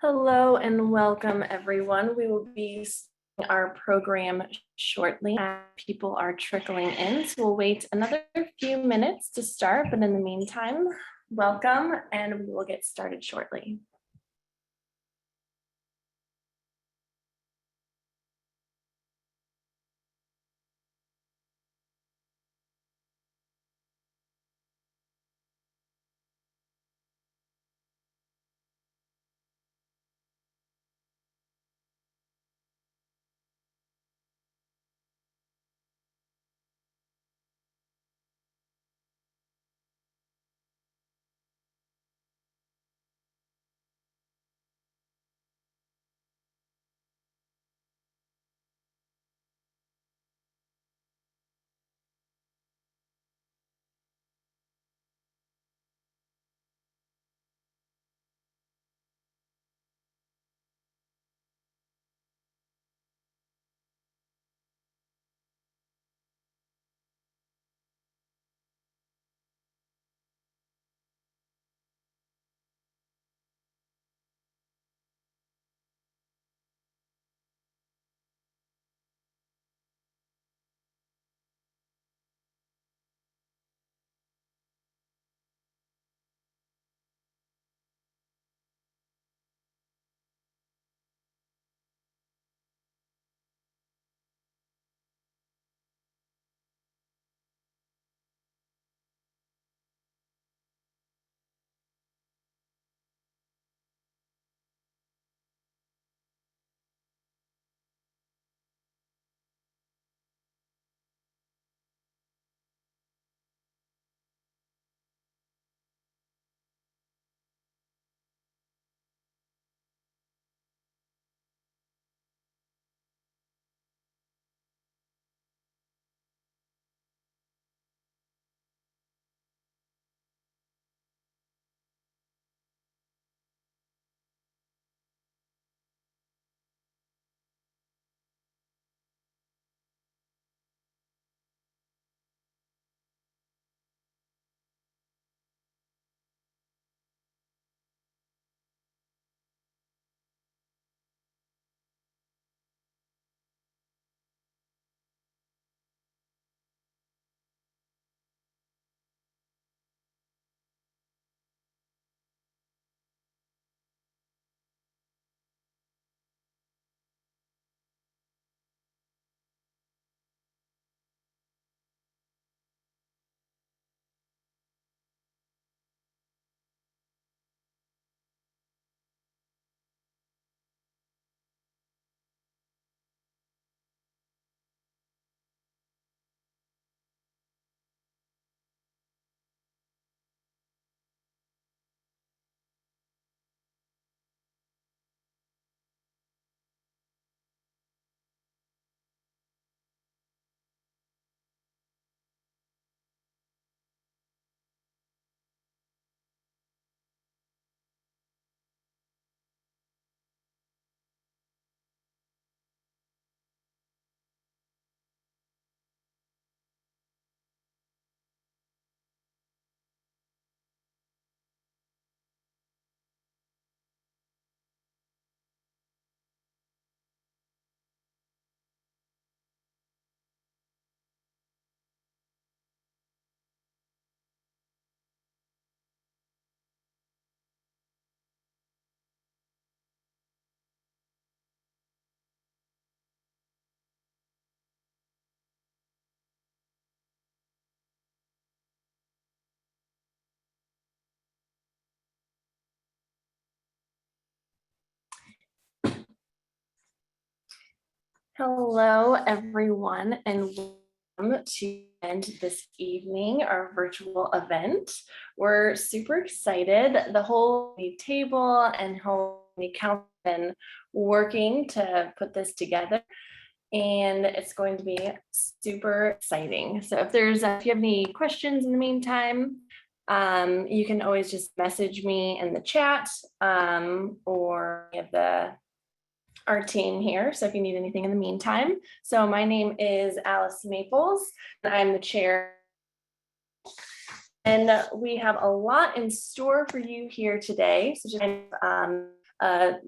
Hello and welcome, everyone. We will be starting our program shortly. People are trickling in, so we'll wait another few minutes to start. But in the meantime, welcome, and we will get started shortly. Hello, everyone, and welcome to end this evening, our virtual event. We're super excited. The whole table and whole council have been working to put this together, and it's going to be super exciting. So if you have any questions in the meantime, you can always just message me in the chat or any of our team here. So if you need anything in the meantime. So my name is Alice Maples, and I'm the chair. And we have a lot in store for you here today. So just a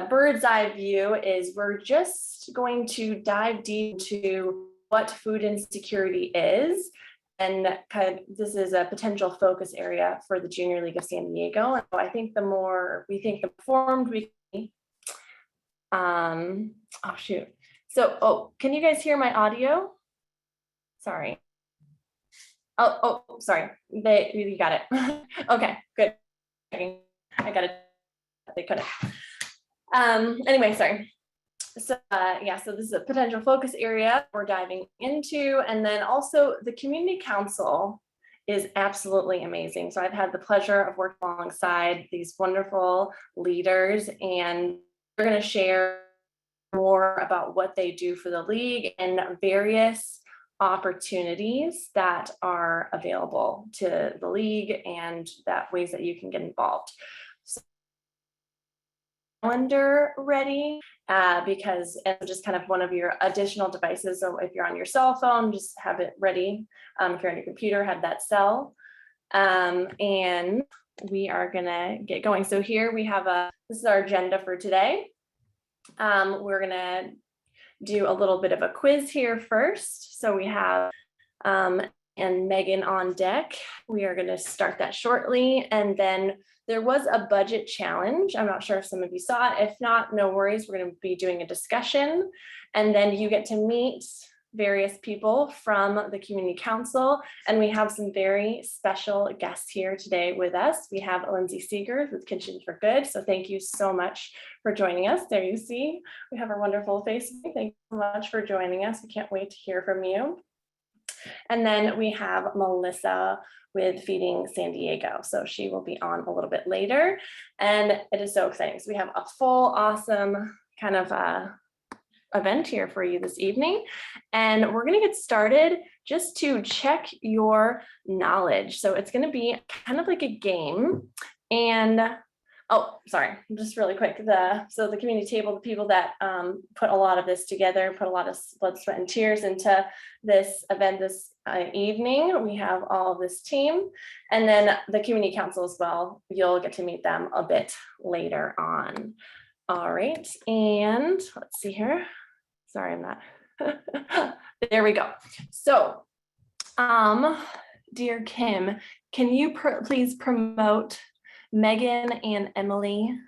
bird's eye view is we're just going to dive deep into what food insecurity is. And kind of this is a potential focus area for the Junior League of San Diego. And so I think the more we think the informed we oh shoot. So can you guys hear my audio? Sorry. Oh, sorry. You got it. Okay, good. I got it. They couldn't. Anyway, sorry. So yeah, so this is a potential focus area we're diving into. And then also the community council is absolutely amazing. So I've had the pleasure of working alongside these wonderful leaders, and they're going to share more about what they do for the league and various opportunities that are available to the league and that ways that you can get involved. So, calendar ready because it's just kind of one of your additional devices. So if you're on your cell phone, just have it ready. If you're on your computer, have that cell. And we are gonna get going. So here we have this is our agenda for today. We're gonna do a little bit of a quiz here first. So we have and Megan on deck. We are going to start that shortly. And then there was a budget challenge. I'm not sure if some of you saw it. If not, no worries. We're going to be doing a discussion. And then you get to meet various people from the community council. And we have some very special guests here today with us. We have Lindsay Seegers with Kitchen for Good. So thank you so much for joining us. There you see, we have our wonderful face. Thank you so much for joining us. We can't wait to hear from you. And then we have Melissa with Feeding San Diego. So she will be on a little bit later. And it is so exciting. So we have a full, awesome kind of event here for you this evening. And we're going to get started just to check your knowledge. So it's going to be kind of like a game. And oh, sorry, just really quick. So the community table, the people that put a lot of this together, put a lot of blood, sweat, and tears into this event this evening. We have all of this team, and then the community council as well. You'll get to meet them a bit later on. All right, and let's see here. Sorry, I'm not. There we go. So, dear Kim, can you please promote Megan and Emily?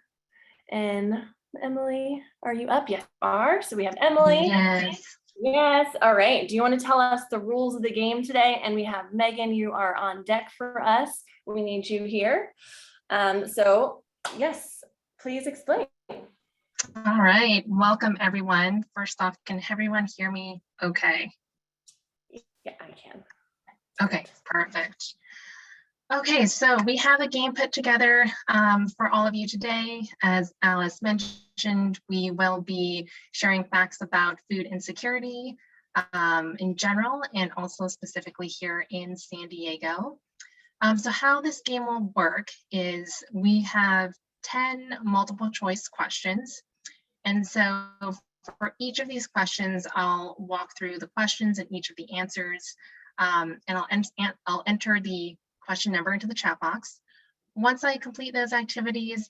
And Emily, are you up? Yes, you are. So we have Emily. Yes. Yes. All right. Do you want to tell us the rules of the game today? And we have Megan, you are on deck for us. We need you here. So yes, please explain. All right. Welcome, everyone. First off, can everyone hear me okay? Yeah, I can. Okay, perfect. Okay, so we have a game put together for all of you today. As Alice mentioned, we will be sharing facts about food insecurity in general and also specifically here in San Diego. So how this game will work is we have 10 multiple choice questions. And so for each of these questions, I'll walk through the questions and each of the answers, and I'll enter the question number into the chat box. Once I complete those activities,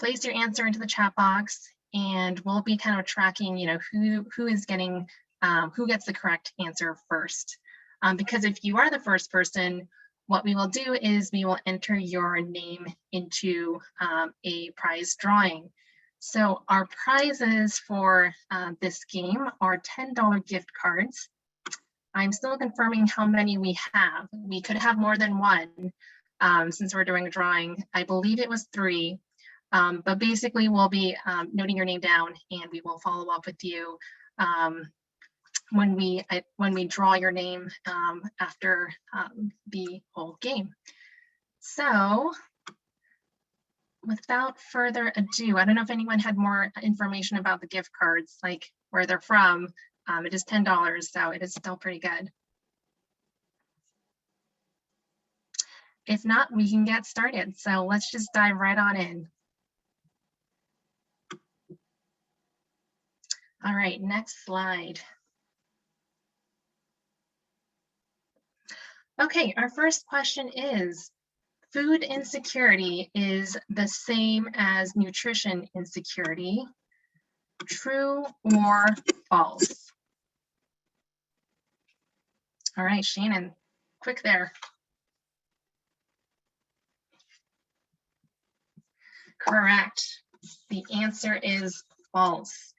place your answer into the chat box, and we'll be kind of tracking, who is getting, who gets the correct answer first. Because if you are the first person, what we will do is we will enter your name into a prize drawing. So our prizes for this game are $10 gift cards. I'm still confirming how many we have. We could have more than one since we're doing a drawing. I believe it was 3, but basically we'll be noting your name down and we will follow up with you when we draw your name after the whole game. So without further ado, I don't know if anyone had more information about the gift cards, like where they're from. It is $10, so it is still pretty good. If not, we can get started. So let's just dive right on in. All right, next slide. Okay, our first question is, food insecurity is the same as nutrition insecurity. True or false? All right, Shannon, quick there. Correct. The answer is false.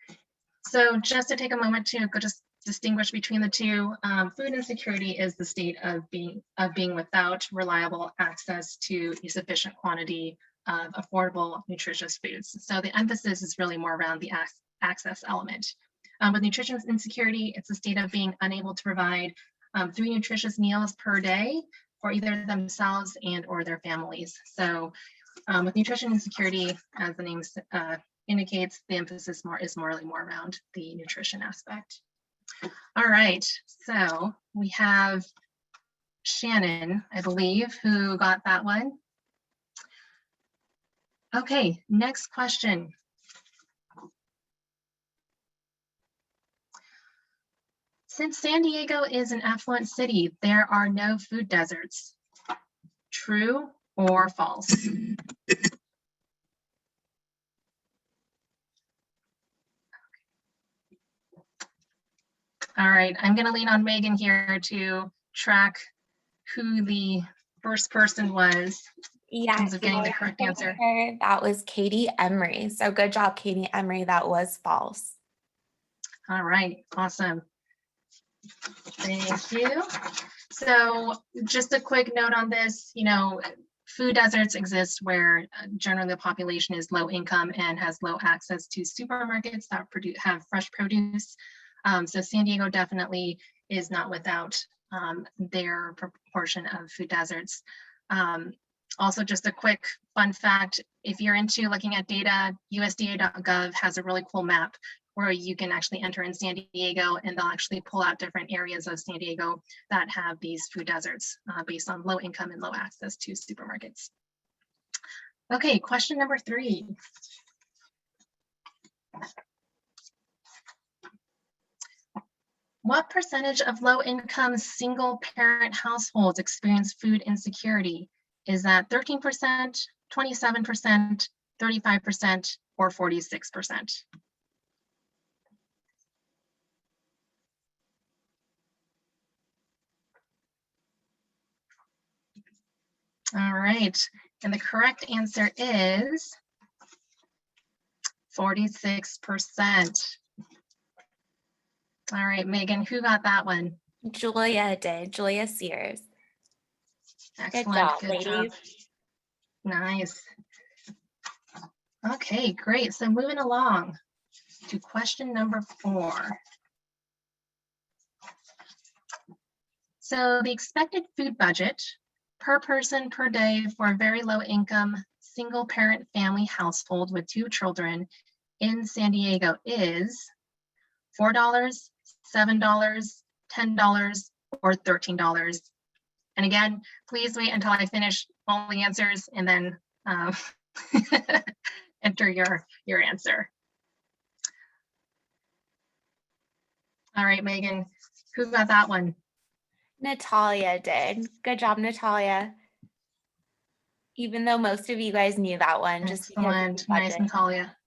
So just to take a moment to just distinguish between the two, food insecurity is the state of being without reliable access to a sufficient quantity of affordable, nutritious foods. So the emphasis is really more around the access element. With nutrition insecurity, it's a state of being unable to provide 3 nutritious meals per day for either themselves and or their families. So with nutrition insecurity, as the name indicates, the emphasis is more around the nutrition aspect. All right, so we have Shannon, I believe, who got that one. Okay, next question. Since San Diego is an affluent city, there are no food deserts. True or false? All right, I'm going to lean on Megan here to track who the first person was in terms of getting the correct answer. That was Katie Emery. So good job, Katie Emery. That was false. All right, awesome. Thank you. So just a quick note on this, food deserts exist where generally the population is low income and has low access to supermarkets that have fresh produce. So San Diego definitely is not without their proportion of food deserts. Also, just a quick fun fact, if you're into looking at data, USDA.gov has a really cool map where you can actually enter in San Diego and they'll actually pull out different areas of San Diego that have these food deserts based on low income and low access to supermarkets. Okay, question number 3. What percentage of low-income single-parent households experience food insecurity? Is that 13%, 27%, 35%, or 46%? All right, and the correct answer is 46%. All right, Megan, who got that one? Julia did, Julia Seegers. Excellent, good job. Nice. Okay, great. So moving along to question number 4. So the expected food budget per person per day for a very low income single parent family household with 2 children in San Diego is $4, $7, $10, or $13. And again, please wait until I finish all the answers and then enter your answer. All right, Megan, who got that one? Natalia did. Good job, Natalia. Even though most of you guys knew that one. Excellent, nice, Natalia.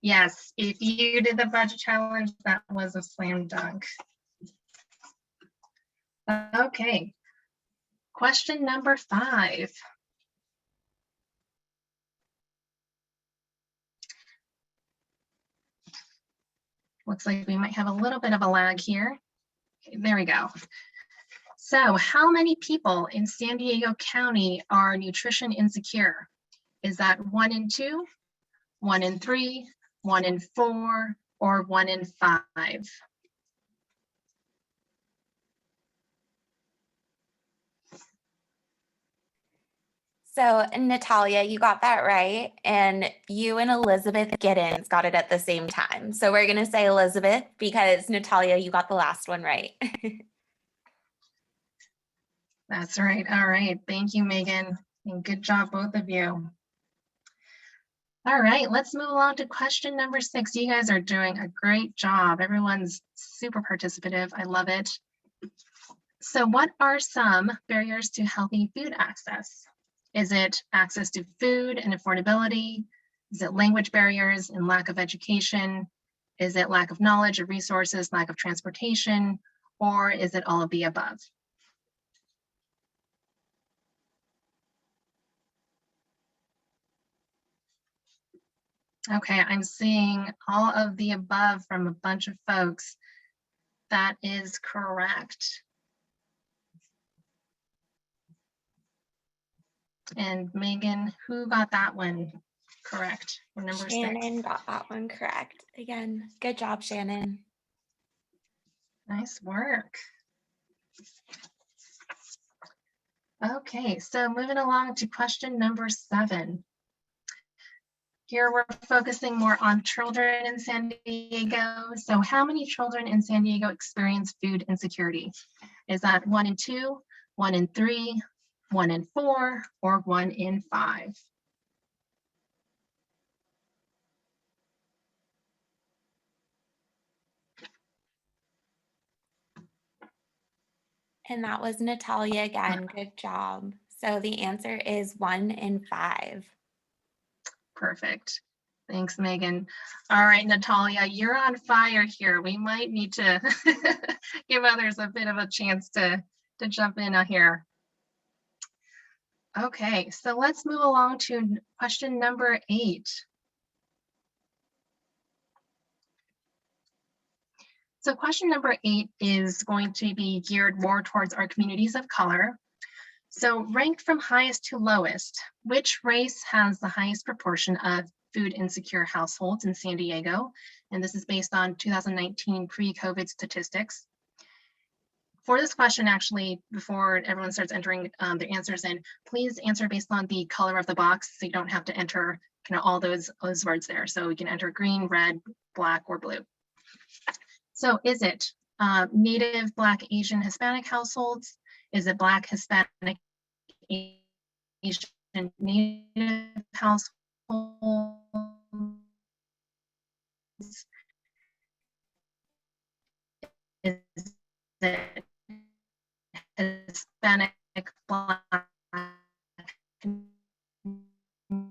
Yes, if you did the budget challenge, that was a slam dunk. Okay, question number 5. Looks like we might have a little bit of a lag here. Okay, there we go. So how many people in San Diego County are nutrition insecure? Is that 1 in 2, 1 in 3, 1 in 4, or 1 in 5? So Natalia, you got that right. And you and Elizabeth Giddens got it at the same time. So we're going to say Elizabeth because Natalia, you got the last one right. That's right. All right. Thank you, Megan. And good job, both of you. All right, let's move along to question number 6. You guys are doing a great job. Everyone's super participative. I love it. So what are some barriers to healthy food access? Is it access to food and affordability? Is it language barriers and lack of education? Is it lack of knowledge or resources, lack of transportation? Or is it all of the above? Okay, I'm seeing all of the above from a bunch of folks. That is correct. And Megan, who got that one correct? For number 6. Shannon got that one correct. Again, good job, Shannon. Nice work. Okay, so moving along to question number 7. Here we're focusing more on children in San Diego. So how many children in San Diego experience food insecurity? Is that 1 in 2, 1 in 3, 1 in 4, or 1 in 5? And that was Natalia again. Good job. So the answer is 1 in 5. Perfect. Thanks, Megan. All right, Natalia, you're on fire here. We might need to give others a bit of a chance to jump in here. Okay, so let's move along to question number 8. So question number 8 is going to be geared more towards our communities of color. So ranked from highest to lowest, which race has the highest proportion of food insecure households in San Diego? And this is based on 2019 pre-COVID statistics. For this question, actually, before everyone starts entering their answers in, please answer based on the color of the box, so you don't have to enter all those words there. So you can enter green, red, black, or blue. So is it Native, Black, Asian, Hispanic households? Is it Black, Hispanic, Asian, Native households? Is it Hispanic, Black,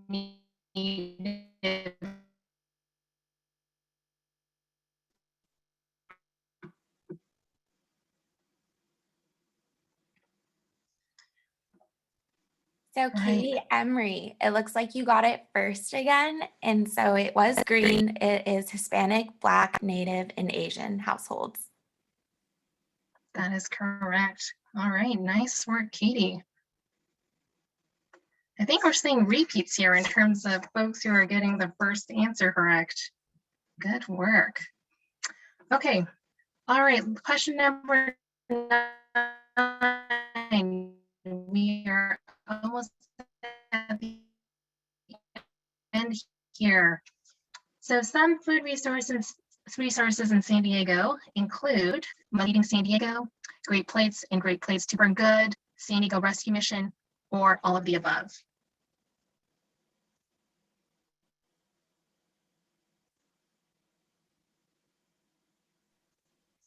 Native? So Katie Emery, it looks like you got it first again. And so it was green. It is Hispanic, Black, Native, and Asian households. That is correct. All right, nice work, Katie. I think we're seeing repeats here in terms of folks who are getting the first answer correct. Good work. Okay, all right, question number 9. We are almost at the end here. So some food resources in San Diego include Eating San Diego, Great Plates and Great Plates to Burn Good, San Diego Rescue Mission, or all of the above.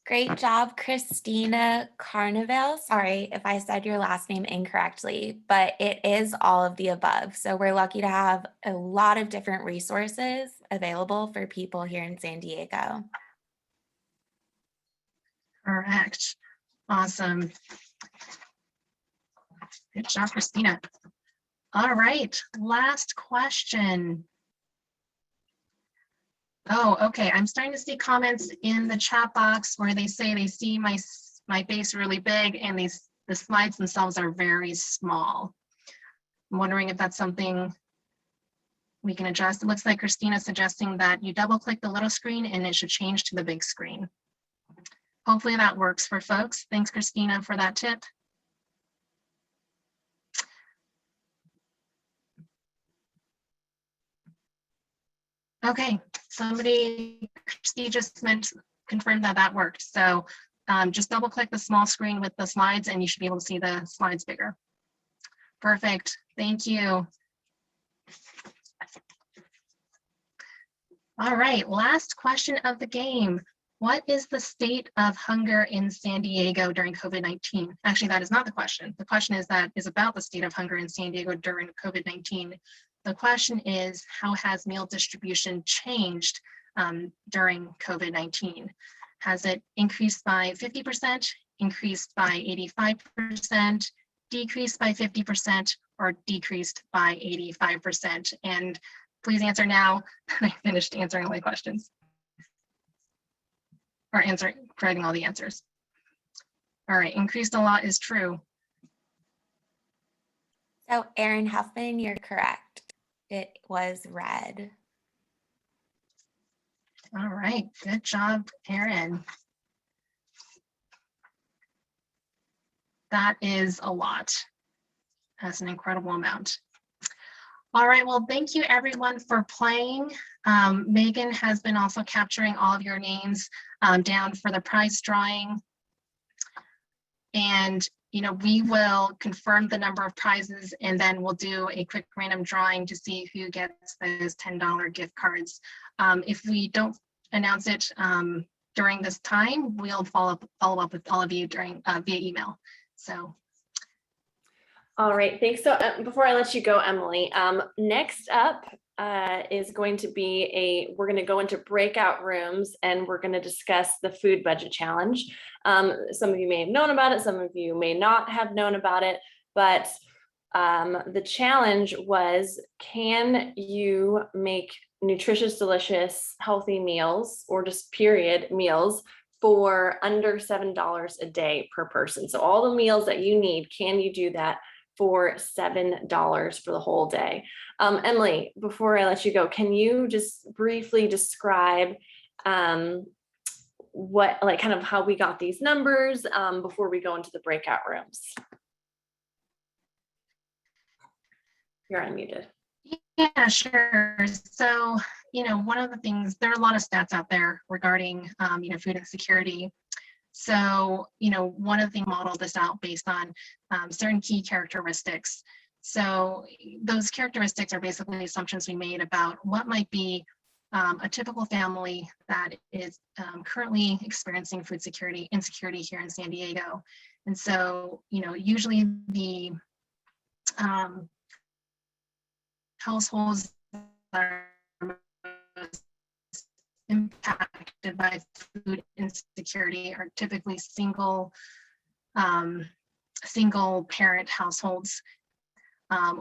Great job, Christina Carnival. Sorry if I said your last name incorrectly, but it is all of the above. So we're lucky to have a lot of different resources available for people here in San Diego. Correct. Awesome. Good job, Christina. All right, last question. Oh, okay. I'm starting to see comments in the chat box where they say they see my face really big and the slides themselves are very small. I'm wondering if that's something we can adjust. It looks like Christina's suggesting that you double click the little screen and it should change to the big screen. Hopefully that works for folks. Thanks, Christina, for that tip. Okay, Christy just confirmed that worked. So just double click the small screen with the slides and you should be able to see the slides bigger. Perfect, thank you. All right, last question of the game. What is the state of hunger in San Diego during COVID-19? Actually, that is not the question. The question is about the state of hunger in San Diego during COVID-19. The question is, how has meal distribution changed during COVID-19? Has it increased by 50%, increased by 85%, decreased by 50%, or decreased by 85%? And please answer now. I finished answering all my questions. Or providing all the answers. All right, increased a lot is true. So Erin Huffman, you're correct. It was red. All right, good job, Erin. That is a lot. That's an incredible amount. All right, well, thank you everyone for playing. Megan has been also capturing all of your names down for the prize drawing. And we will confirm the number of prizes, and then we'll do a quick random drawing to see who gets those $10 gift cards. If we don't announce it during this time, we'll follow up with all of you during via email. So. All right, thanks. So before I let you go, Emily, next up is going to be we're going to go into breakout rooms and we're going to discuss the food budget challenge. Some of you may have known about it, some of you may not have known about it, but the challenge was, can you make nutritious, delicious, healthy meals, or just period meals, for under $7 a day per person? So all the meals that you need, can you do that for $7 for the whole day? Emily, before I let you go, can you just briefly describe what, like, kind of how we got these numbers before we go into the breakout rooms? You're unmuted. Yeah, sure. So, one of the things, there are a lot of stats out there regarding, food insecurity. So, one of the model this out based on certain key characteristics. So those characteristics are basically assumptions we made about what might be a typical family that is currently experiencing food insecurity here in San Diego. And so, usually the households that are most impacted by food insecurity are typically single parent households.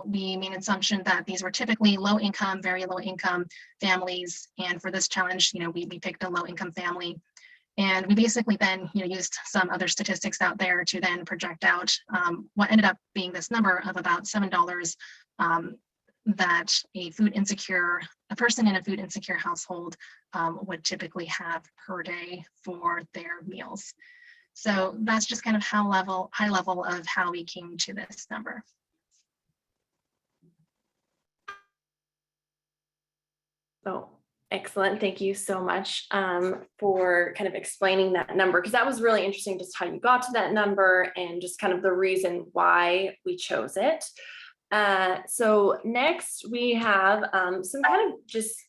We made an assumption that these were typically low income, very low income families. And for this challenge, we picked a low income family. And we basically then used some other statistics out there to then project out what ended up being this number of about $7 that a person in a food insecure household would typically have per day for their meals. So that's just kind of high level of how we came to this number. Oh, excellent. Thank you so much for kind of explaining that number, because that was really interesting, just how you got to that number and just kind of the reason why we chose it. So next we have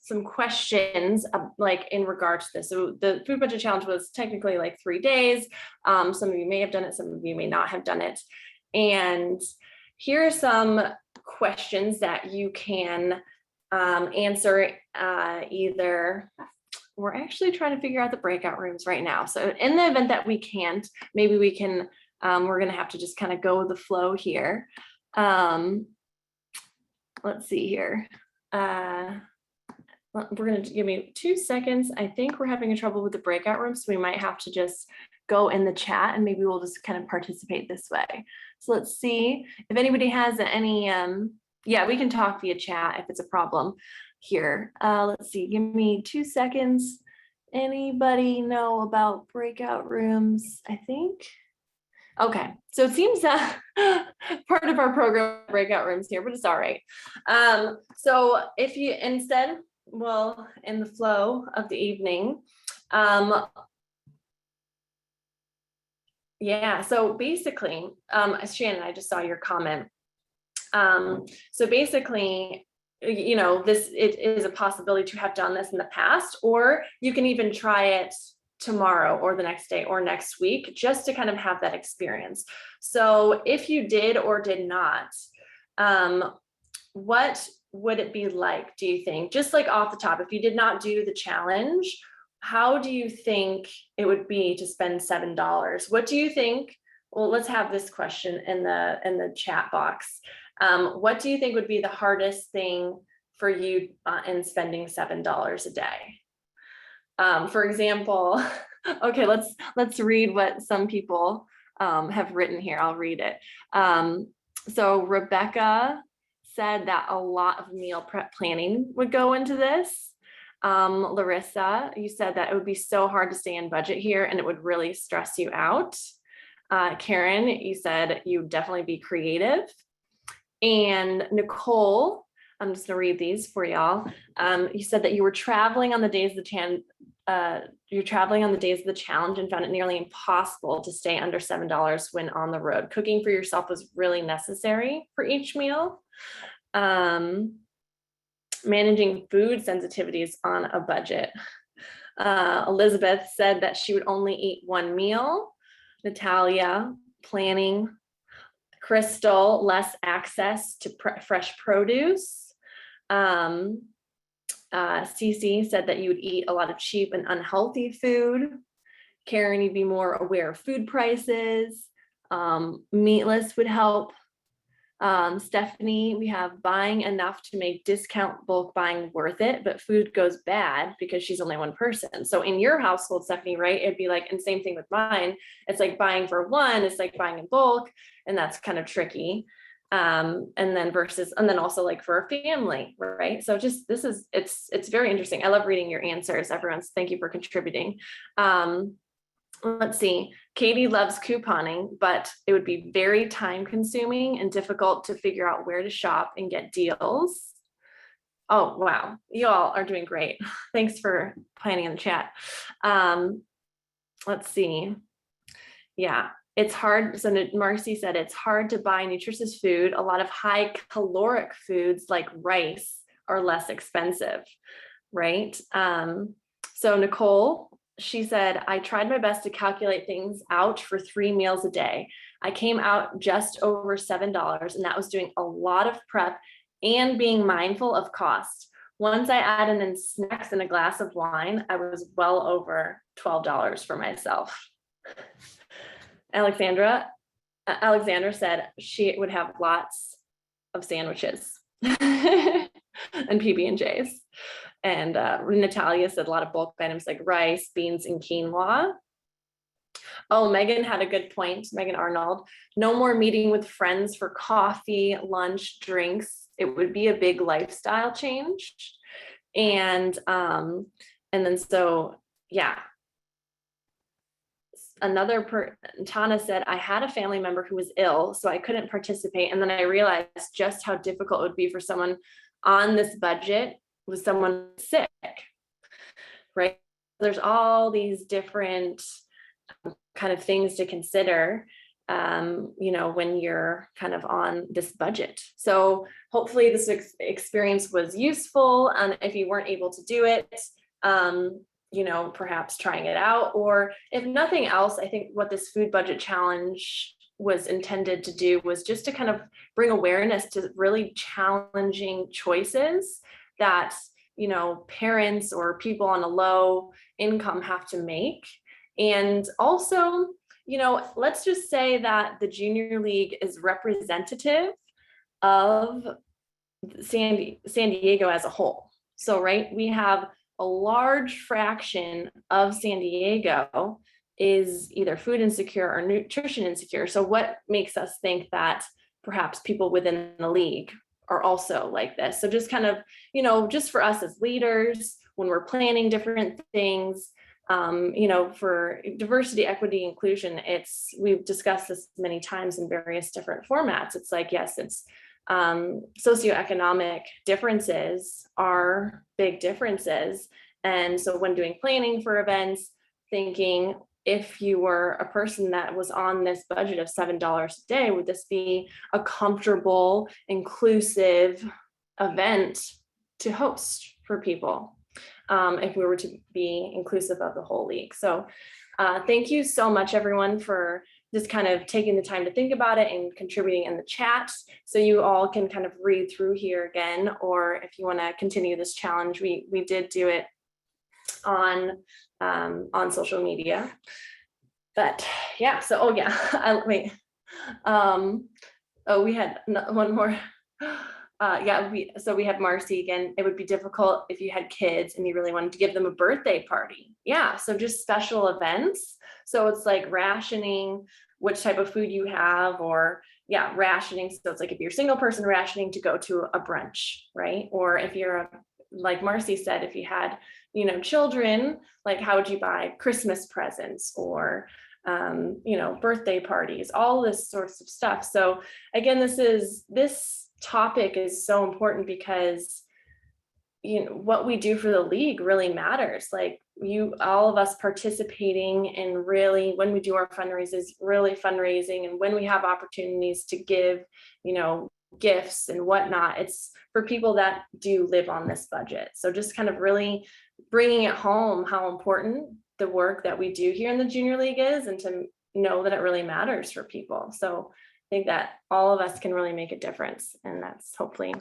some questions like in regards to this. So the food budget challenge was technically like 3 days. Some of you may have done it, some of you may not have done it. And here are some questions that you can answer either. We're actually trying to figure out the breakout rooms right now. So in the event that we can't, maybe we can, we're gonna have to just kind of go with the flow here. Let's see here. We're gonna give me 2 seconds. I think we're having trouble with the breakout room, so we might have to just go in the chat and maybe we'll just kind of participate this way. So let's see if anybody has any, yeah, we can talk via chat if it's a problem here. Let's see, give me 2 seconds. Anybody know about breakout rooms? I think. Okay, so it seems that part of our program breakout rooms here, but it's all right. So if you instead, well, in the flow of the evening, yeah, so basically, Shannon, I just saw your comment. So basically, it is a possibility to have done this in the past, or you can even try it tomorrow or the next day or next week, just to kind of have that experience. So if you did or did not, what would it be like, do you think? Just like off the top, if you did not do the challenge, how do you think it would be to spend $7? What do you think? Well, let's have this question in the chat box. What do you think would be the hardest thing for you in spending $7 a day? For example, okay, let's read what some people have written here. I'll read it. So Rebecca said that a lot of meal prep planning would go into this. Larissa, you said that it would be so hard to stay in budget here and it would really stress you out. Karen, you said you'd definitely be creative. And Nicole, I'm just gonna read these for y'all. You said that you were traveling on the days of the challenge and found it nearly impossible to stay under $7 when on the road. Cooking for yourself was really necessary for each meal. Managing food sensitivities on a budget. Elizabeth said that she would only eat one meal. Natalia, planning. Crystal, less access to fresh produce. Cece said that you would eat a lot of cheap and unhealthy food. Karen, you'd be more aware of food prices. Meatless would help. Stephanie, we have buying enough to make discount bulk buying worth it, but food goes bad because she's only one person. So in your household, Stephanie, right, it'd be like, and same thing with mine, it's like buying for one, it's like buying in bulk, and that's kind of tricky. And then also like for a family, right? So just, it's very interesting. I love reading your answers, everyone. Thank you for contributing. Let's see, Katie loves couponing, but it would be very time consuming and difficult to figure out where to shop and get deals. Oh, wow. You all are doing great. Thanks for planning in the chat. Let's see. Yeah, it's hard. So Marcy said it's hard to buy nutritious food. A lot of high caloric foods like rice are less expensive, right? So Nicole, she said, I tried my best to calculate things out for 3 meals a day. I came out just over $7, and that was doing a lot of prep and being mindful of cost. Once I added in snacks and a glass of wine, I was well over $12 for myself. Alexandra said she would have lots of sandwiches and PB&Js. And Natalia said a lot of bulk items like rice, beans, and quinoa. Oh, Megan had a good point, Megan Arnold. No more meeting with friends for coffee, lunch, drinks. It would be a big lifestyle change. And then so, yeah. Tana said, I had a family member who was ill, so I couldn't participate. And then I realized just how difficult it would be for someone on this budget with someone sick, right? There's all these different kind of things to consider, when you're kind of on this budget. So hopefully this experience was useful. If you weren't able to do it, perhaps trying it out, or if nothing else, I think what this food budget challenge was intended to do was just to kind of bring awareness to really challenging choices that, parents or people on a low income have to make. And also, let's just say that the Junior League is representative of San Diego as a whole. So, right, we have a large fraction of San Diego is either food insecure or nutrition insecure. So what makes us think that perhaps people within the league are also like this? So just kind of, just for us as leaders, when we're planning different things, for diversity, equity, inclusion, we've discussed this many times in various different formats. It's like, yes, it's socioeconomic differences are big differences. And so when doing planning for events, thinking if you were a person that was on this budget of $7 a day, would this be a comfortable, inclusive event to host for people? if we were to be inclusive of the whole league. So thank you so much, everyone, for just kind of taking the time to think about it and contributing in the chat. So you all can kind of read through here again, or if you want to continue this challenge, we did do it on social media. But yeah, so oh yeah, wait. Oh, we had one more. Yeah, we have Marcy again. It would be difficult if you had kids and you really wanted to give them a birthday party. Yeah, so just special events. So it's like rationing which type of food you have, or yeah, rationing. So it's like if you're a single person, rationing to go to a brunch, right? Or if you're like Marcy said, if you had, children, like how would you buy Christmas presents or birthday parties, all this sorts of stuff. So again, this topic is so important because what we do for the league really matters. Like all of us participating in really, when we do our fundraisers, really fundraising, and when we have opportunities to give, gifts and whatnot, it's for people that do live on this budget. So just kind of really bringing it home how important the work that we do here in the junior league is, and to know that it really matters for people. So I think that all of us can really make a difference, and that's hopefully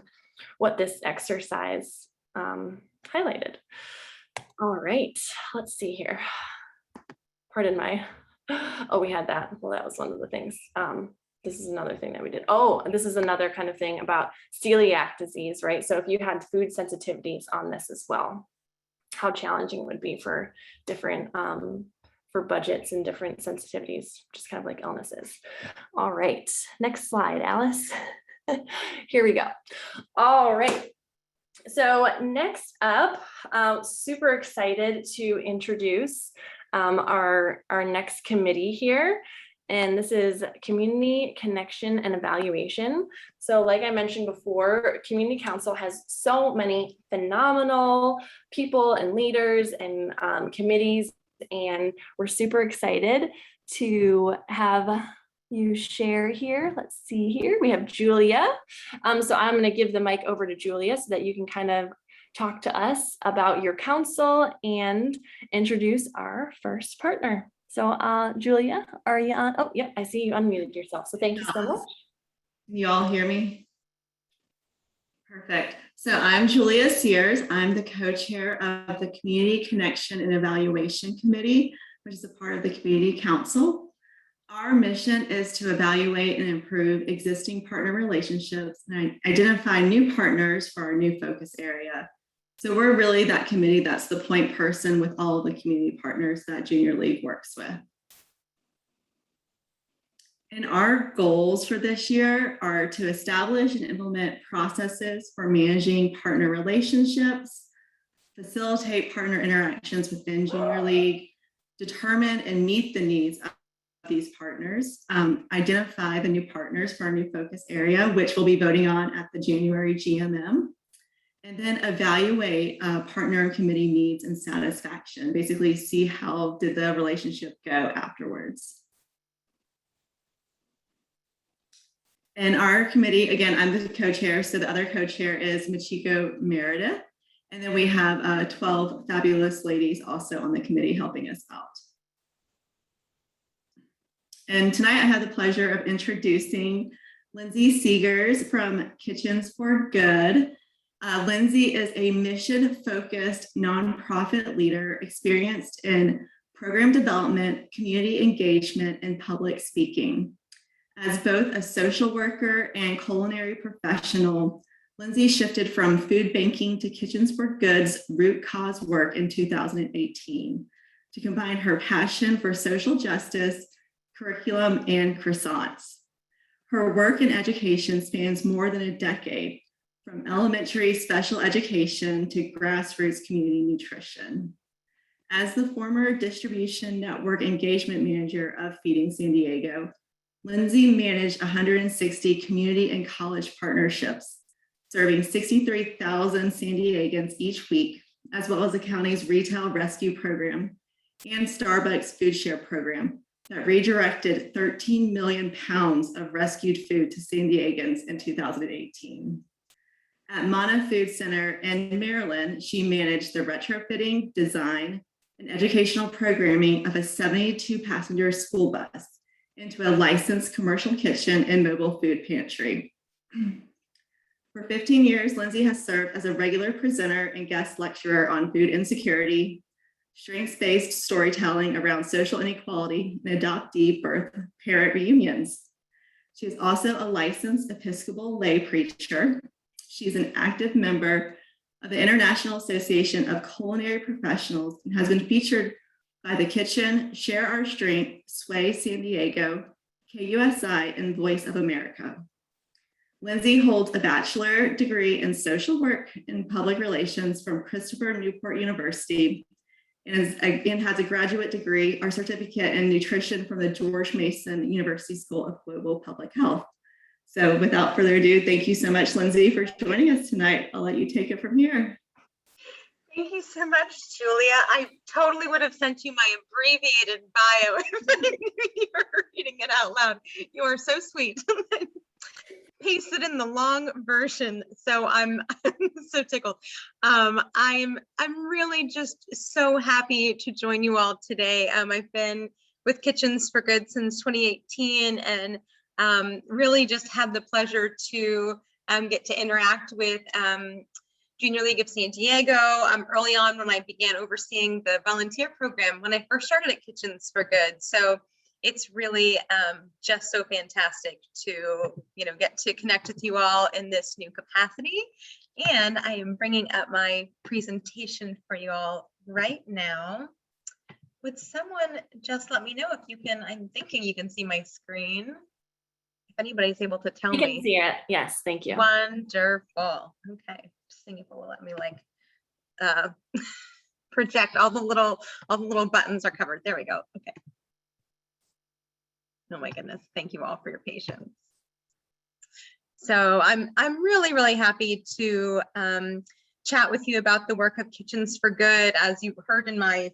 what this exercise highlighted. All right, let's see here. Pardon my, oh, we had that. Well, that was one of the things. This is another thing that we did. Oh, and this is another kind of thing about celiac disease, right? So if you had food sensitivities on this as well, how challenging it would be for different, for budgets and different sensitivities, just kind of like illnesses. All right, next slide, Alice. Here we go. All right. So next up, super excited to introduce our next committee here. And this is Community Connection and Evaluation. So like I mentioned before, Community Council has so many phenomenal people and leaders and committees, and we're super excited to have you share here. Let's see here. We have Julia. So I'm going to give the mic over to Julia so that you can kind of talk to us about your council and introduce our first partner. So Julia, are you on? Oh, yep, I see you unmuted yourself. So thank you so much. Can you all hear me? Perfect. So I'm Julia Seegers. I'm the co-chair of the Community Connection and Evaluation Committee, which is a part of the Community Council. Our mission is to evaluate and improve existing partner relationships and identify new partners for our new focus area. So we're really that committee that's the point person with all of the community partners that Junior League works with. And our goals for this year are to establish and implement processes for managing partner relationships, facilitate partner interactions within Junior League, determine and meet the needs of these partners, identify the new partners for our new focus area, which we'll be voting on at the January GMM, and then evaluate partner and committee needs and satisfaction, basically see how did the relationship go afterwards. And our committee, again, I'm the co-chair, so the other co-chair is Machiko Meredith, and then we have 12 fabulous ladies also on the committee helping us out. And tonight I have the pleasure of introducing Lindsay Seegers from Kitchens for Good. Lindsay is a mission-focused nonprofit leader experienced in program development, community engagement, and public speaking. As both a social worker and culinary professional, Lindsay shifted from food banking to Kitchens for Good's root cause work in 2018 to combine her passion for social justice, curriculum, and croissants. Her work in education spans more than a decade, from elementary special education to grassroots community nutrition. As the former distribution network engagement manager of Feeding San Diego, Lindsay managed 160 community and college partnerships, serving 63,000 San Diegans each week, as well as the county's retail rescue program and Starbucks food share program that redirected 13 million pounds of rescued food to San Diegans in 2018. At Mana Food Center in Maryland, she managed the retrofitting, design, and educational programming of a 72-passenger school bus into a licensed commercial kitchen and mobile food pantry. For 15 years, Lindsay has served as a regular presenter and guest lecturer on food insecurity, strengths-based storytelling around social inequality, and adoptee birth parent reunions. She is also a licensed Episcopal lay preacher. She's an active member of the International Association of Culinary Professionals and has been featured by The Kitchen, Share Our Strength, Sway San Diego, KUSI, and Voice of America. Lindsay holds a bachelor degree in social work and public relations from Christopher Newport University and has a graduate degree or certificate in nutrition from the George Mason University School of Global Public Health. So without further ado, thank you so much, Lindsay, for joining us tonight. I'll let you take it from here. Thank you so much, Julia. I totally would have sent you my abbreviated bio if I knew you were reading it out loud. You are so sweet. Pasted in the long version, so I'm so tickled. I'm really just so happy to join you all today. I've been with Kitchens for Good since 2018, and really just had the pleasure to get to interact with Junior League of San Diego early on when I began overseeing the volunteer program when I first started at Kitchens for Good. So it's really just so fantastic to get to connect with you all in this new capacity. And I am bringing up my presentation for you all right now. Would someone just let me know if you can? I'm thinking you can see my screen. If anybody's able to tell me. You can see it. Yes, thank you. Wonderful. Okay, just seeing if it will let me project. All the little buttons are covered. There we go. Okay. Oh my goodness, thank you all for your patience. So I'm really, really happy to chat with you about the work of Kitchens for Good. As you heard in my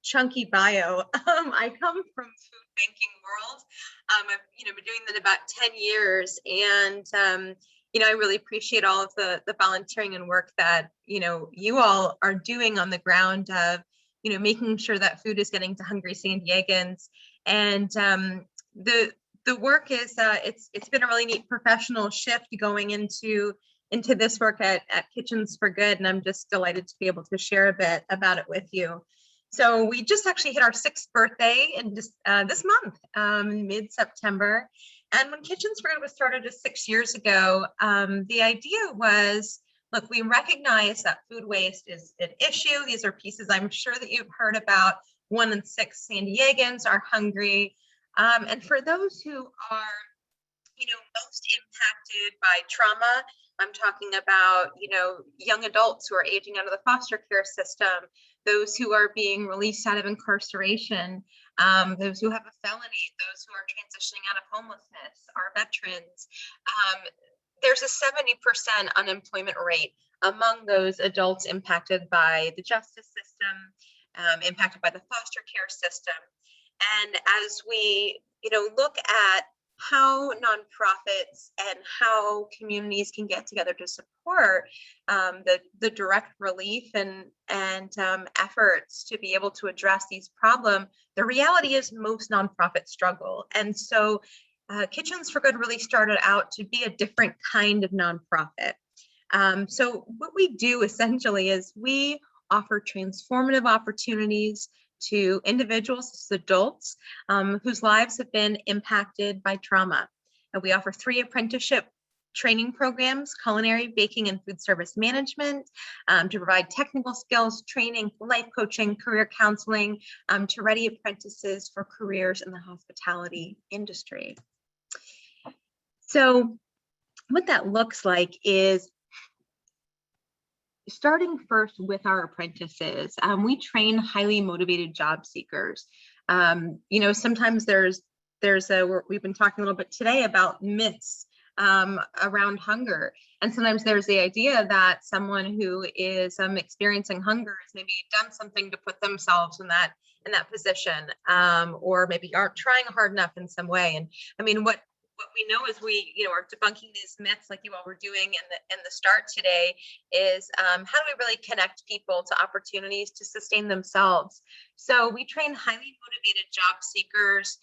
chunky bio, I come from food banking world. I've been doing that about 10 years, and I really appreciate all of the volunteering and work that you all are doing on the ground of making sure that food is getting to hungry San Diegans. And the work is it's been a really neat professional shift going into this work at Kitchens for Good, and I'm just delighted to be able to share a bit about it with you. So we just actually hit our 6th birthday in this month, mid-September. And when Kitchens for Good was started just 6 years ago, the idea was, look, we recognize that food waste is an issue. These are pieces I'm sure that you've heard about. 1 in 6 San Diegans are hungry. And for those who are, most impacted by trauma, I'm talking about, young adults who are aging out of the foster care system, those who are being released out of incarceration, those who have a felony, those who are transitioning out of homelessness, our veterans. There's a 70% unemployment rate among those adults impacted by the justice system, impacted by the foster care system. And as we, look at how nonprofits and how communities can get together to support the direct relief and efforts to be able to address these problems, the reality is most nonprofits struggle. And so Kitchens for Good really started out to be a different kind of nonprofit. So what we do essentially is we offer transformative opportunities to individuals, adults whose lives have been impacted by trauma. And we offer 3 apprenticeship training programs: culinary, baking, and food service management, to provide technical skills, training, life coaching, career counseling, to ready apprentices for careers in the hospitality industry. So what that looks like is starting first with our apprentices. We train highly motivated job seekers. Sometimes we've been talking a little bit today about myths around hunger. And sometimes there's the idea that someone who is experiencing hunger has maybe done something to put themselves in that position, or maybe aren't trying hard enough in some way. And I mean, what what we know is we, are debunking these myths like you all were doing in the start today is how do we really connect people to opportunities to sustain themselves? So we train highly motivated job seekers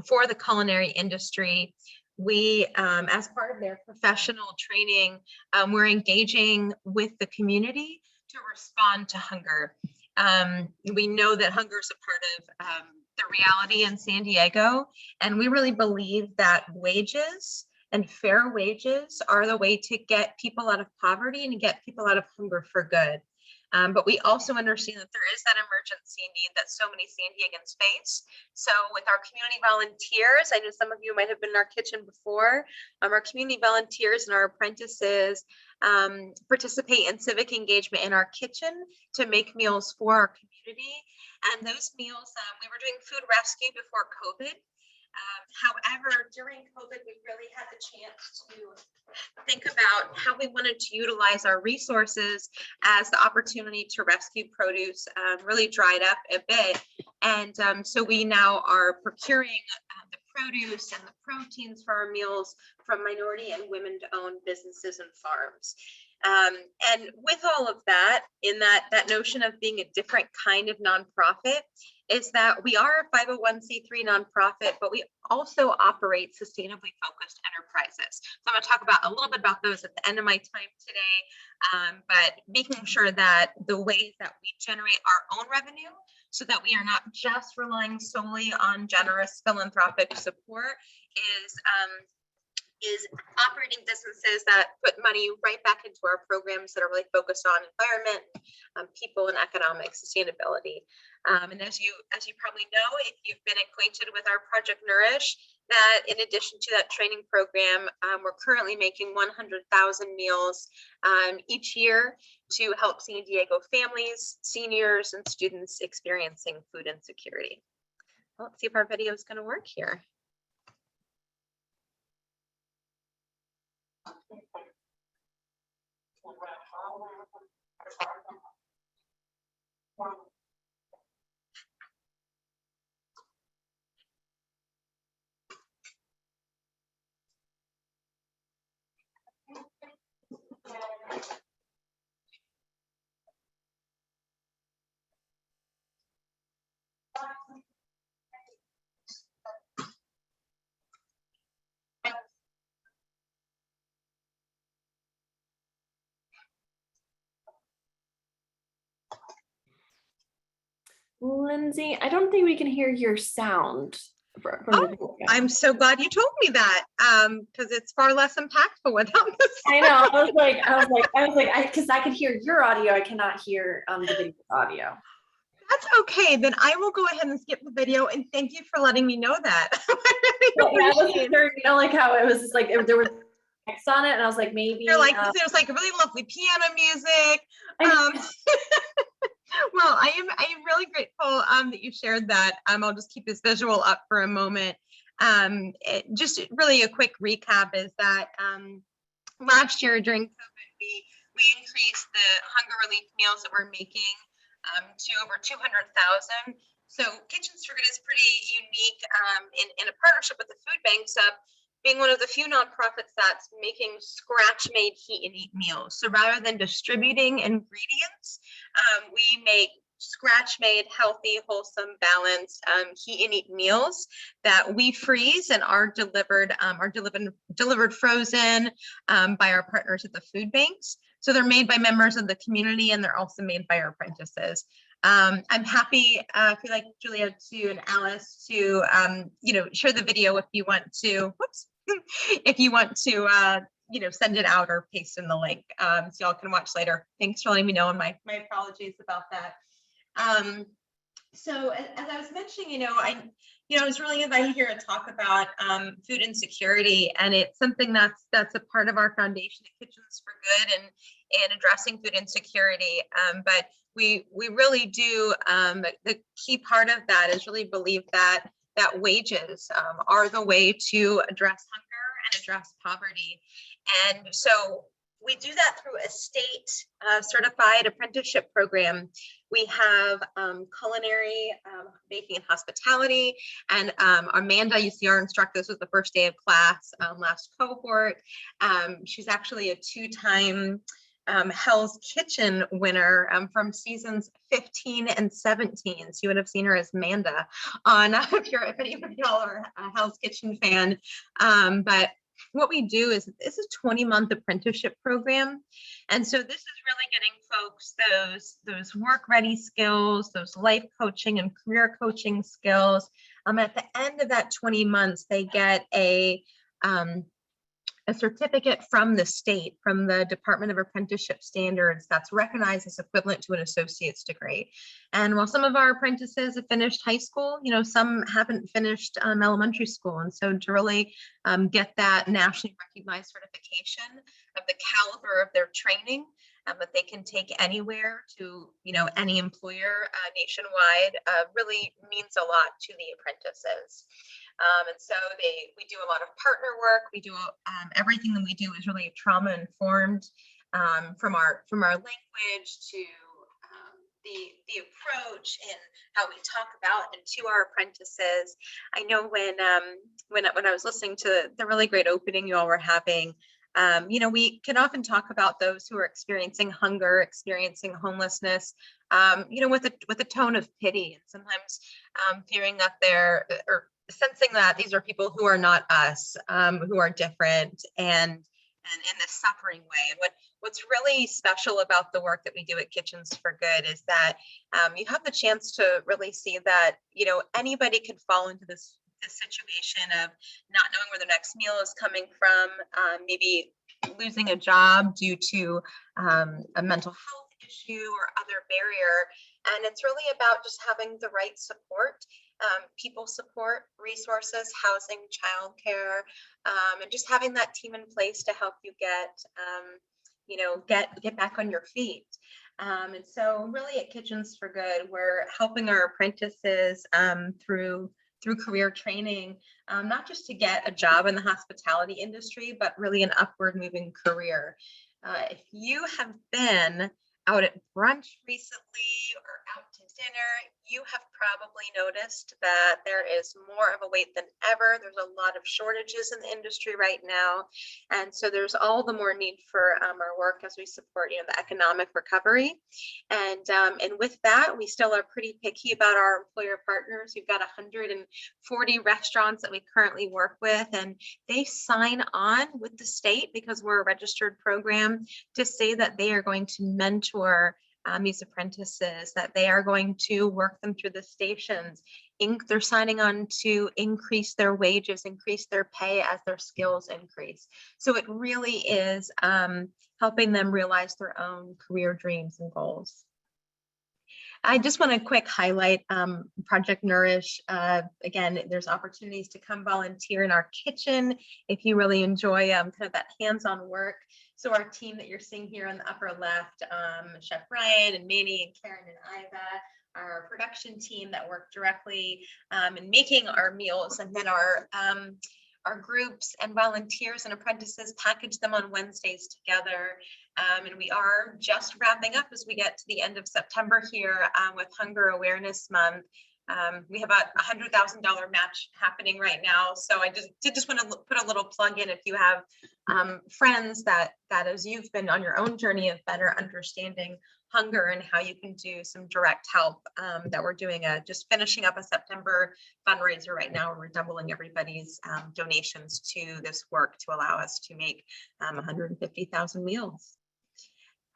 for the culinary industry. We, as part of their professional training, we're engaging with the community to respond to hunger. We know that hunger is a part of the reality in San Diego, and we really believe that wages and fair wages are the way to get people out of poverty and get people out of hunger for good. But we also understand that there is that emergency need that so many San Diegans face. So with our community volunteers, I know some of you might have been in our kitchen before, our community volunteers and our apprentices participate in civic engagement in our kitchen to make meals for our community. And those meals, we were doing food rescue before COVID. However, during COVID, we really had the chance to think about how we wanted to utilize our resources as the opportunity to rescue produce really dried up a bit. And so we now are procuring the produce and the proteins for our meals from minority and women-owned businesses and farms. And with all of that, in that notion of being a different kind of nonprofit, is that we are a 501c3 nonprofit, but we also operate sustainably focused enterprises. So I'm going to talk about a little bit about those at the end of my time today, but making sure that the ways that we generate our own revenue so that we are not just relying solely on generous philanthropic support is operating businesses that put money right back into our programs that are really focused on environment, people, and economic sustainability. And as you probably know, if you've been acquainted with our Project Nourish, that in addition to that training program, we're currently making 100,000 meals each year to help San Diego families, seniors, and students experiencing food insecurity. Well, let's see if our video is going to work here. Lindsay, I don't think we can hear your sound from the video. I'm so glad you told me that because it's far less impactful without this. I know. I was like, because I could hear your audio, I cannot hear the video audio. That's okay. Then I will go ahead and skip the video. And thank you for letting me know that. Well, yeah, I wasn't sure, like how it was just like there was text on it, and I was like, maybe. You're like, there's like really lovely piano music. Well, I am really grateful that you shared that. I'll just keep this visual up for a moment. Just really a quick recap is that last year during COVID, we increased the hunger relief meals that we're making to over 200,000. So Kitchens for Good is pretty unique in a partnership with the food banks of being one of the few nonprofits that's making scratch-made heat and eat meals. So rather than distributing ingredients, we make scratch-made, healthy, wholesome, balanced heat and eat meals that we freeze and are delivered frozen by our partners at the food banks. So they're made by members of the community, and they're also made by our apprentices. I'm happy if you like Julia and Alice to share the video if you want to. Whoops. If you want to send it out or paste in the link so y'all can watch later. Thanks for letting me know, and my apologies about that. So as I was mentioning, I was really invited here to talk about food insecurity, and it's something that's a part of our foundation at Kitchens for Good and addressing food insecurity. But we really do, the key part of that is really believe that wages are the way to address hunger and address poverty. And so we do that through a state certified apprenticeship program. We have culinary, baking and hospitality, and Amanda, you see our instructor, this was the first day of class, last cohort. She's actually a 2-time Hell's Kitchen winner from seasons 15 and 17. So you would have seen her as Manda on if any of y'all are a Hell's Kitchen fan. But what we do is this is a 20-month apprenticeship program. And so this is really getting folks those work-ready skills, those life coaching and career coaching skills. At the end of that 20 months, they get a certificate from the state, from the Department of Apprenticeship Standards, that's recognized as equivalent to an associate's degree. And while some of our apprentices have finished high school, some haven't finished elementary school. And so to really get that nationally recognized certification of the caliber of their training that they can take anywhere to, any employer nationwide really means a lot to the apprentices. And so we do a lot of partner work. We do everything that we do is really trauma informed, from our language to the approach and how we talk about and to our apprentices. I know when I was listening to the really great opening you all were having, we can often talk about those who are experiencing hunger, experiencing homelessness, with a tone of pity, and sometimes fearing that or sensing that these are people who are not us, who are different and in this suffering way. And what's really special about the work that we do at Kitchens for Good is that you have the chance to really see that, anybody could fall into this situation of not knowing where the next meal is coming from, maybe losing a job due to a mental health issue or other barrier. And it's really about just having the right support, people support, resources, housing, childcare, and just having that team in place to help you get back on your feet. And so really at Kitchens for Good, we're helping our apprentices through career training, not just to get a job in the hospitality industry, but really an upward moving career. If you have been out at brunch recently or out to dinner, you have probably noticed that there is more of a wait than ever. There's a lot of shortages in the industry right now. And so there's all the more need for our work as we support, the economic recovery. And with that, we still are pretty picky about our employer partners. We've got 140 restaurants that we currently work with, and they sign on with the state because we're a registered program to say that they are going to mentor these apprentices, that they are going to work them through the stations. They're signing on to increase their wages, increase their pay as their skills increase. So it really is helping them realize their own career dreams and goals. I just want to quick highlight Project Nourish. Again, there's opportunities to come volunteer in our kitchen if you really enjoy kind of that hands-on work. So our team that you're seeing here on the upper left, Chef Ryan and Manny and Karen and Iva, our production team that work directly in making our meals, and then our groups and volunteers and apprentices package them on Wednesdays together. And we are just wrapping up as we get to the end of September here with Hunger Awareness Month. We have a $100,000 match happening right now. So I just want to put a little plug in if you have friends that as you've been on your own journey of better understanding hunger and how you can do some direct help, that we're doing just finishing up a September fundraiser right now where we're doubling everybody's donations to this work to allow us to make 150,000 meals.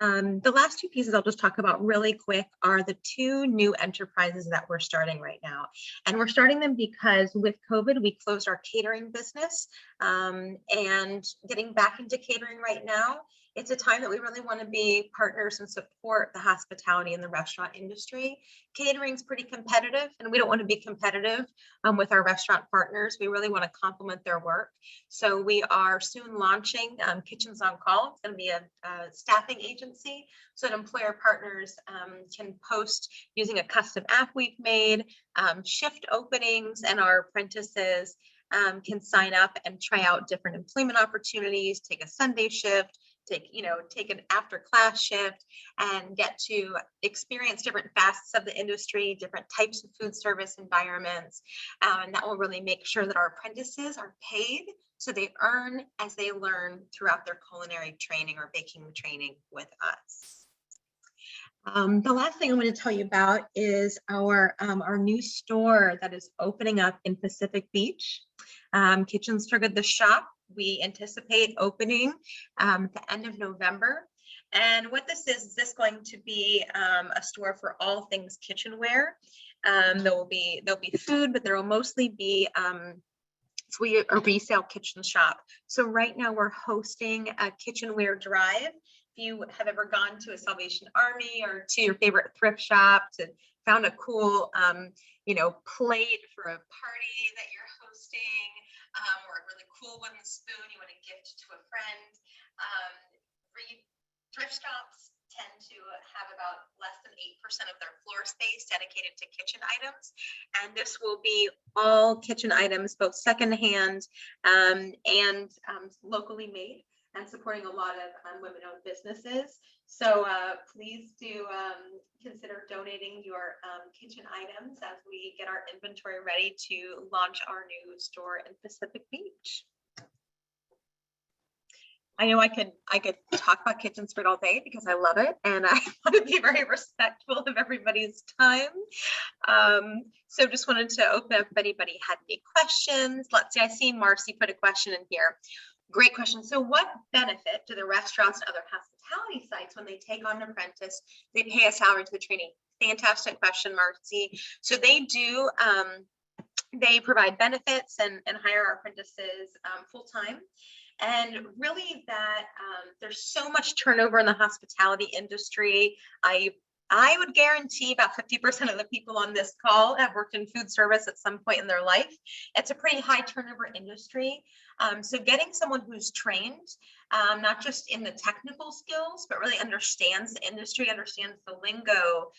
The last two pieces I'll just talk about really quick are the two new enterprises that we're starting right now. And we're starting them because with COVID, we closed our catering business, and getting back into catering right now, it's a time that we really want to be partners and support the hospitality and the restaurant industry. Catering is pretty competitive, and we don't want to be competitive with our restaurant partners. We really want to complement their work. So we are soon launching Kitchens on Call. It's going to be a staffing agency so that employer partners can post using a custom app we've made, shift openings, and our apprentices can sign up and try out different employment opportunities, take a Sunday shift, take an after class shift and get to experience different facets of the industry, different types of food service environments. And that will really make sure that our apprentices are paid so they earn as they learn throughout their culinary training or baking training with us. The last thing I'm going to tell you about is our new store that is opening up in Pacific Beach. Kitchens for Good, the shop. We anticipate opening the end of November. And what this is this going to be a store for all things kitchenware. There'll be food, but there will mostly be a resale kitchen shop. So right now we're hosting a kitchenware drive. If you have ever gone to a Salvation Army or to your favorite thrift shop to found a cool, plate for a party that you're hosting, or a really cool wooden spoon you want to gift to a friend, thrift shops tend to have about less than 8% of their floor space dedicated to kitchen items. And this will be all kitchen items, both secondhand and locally made, and supporting a lot of women-owned businesses. So please do consider donating your kitchen items as we get our inventory ready to launch our new store in Pacific Beach. I know I could talk about Kitchens for Good all day because I love it, and I want to be very respectful of everybody's time. So just wanted to open up if anybody had any questions. Let's see, I see Marcy put a question in here. Great question. So what benefit do the restaurants and other hospitality sites when they take on an apprentice, they pay a salary to the trainee? Fantastic question, Marcy. So they do, they provide benefits and hire our apprentices full-time. And really that there's so much turnover in the hospitality industry. I would guarantee about 50% of the people on this call have worked in food service at some point in their life. It's a pretty high turnover industry. So getting someone who's trained, not just in the technical skills, but really understands the industry, understands the lingo,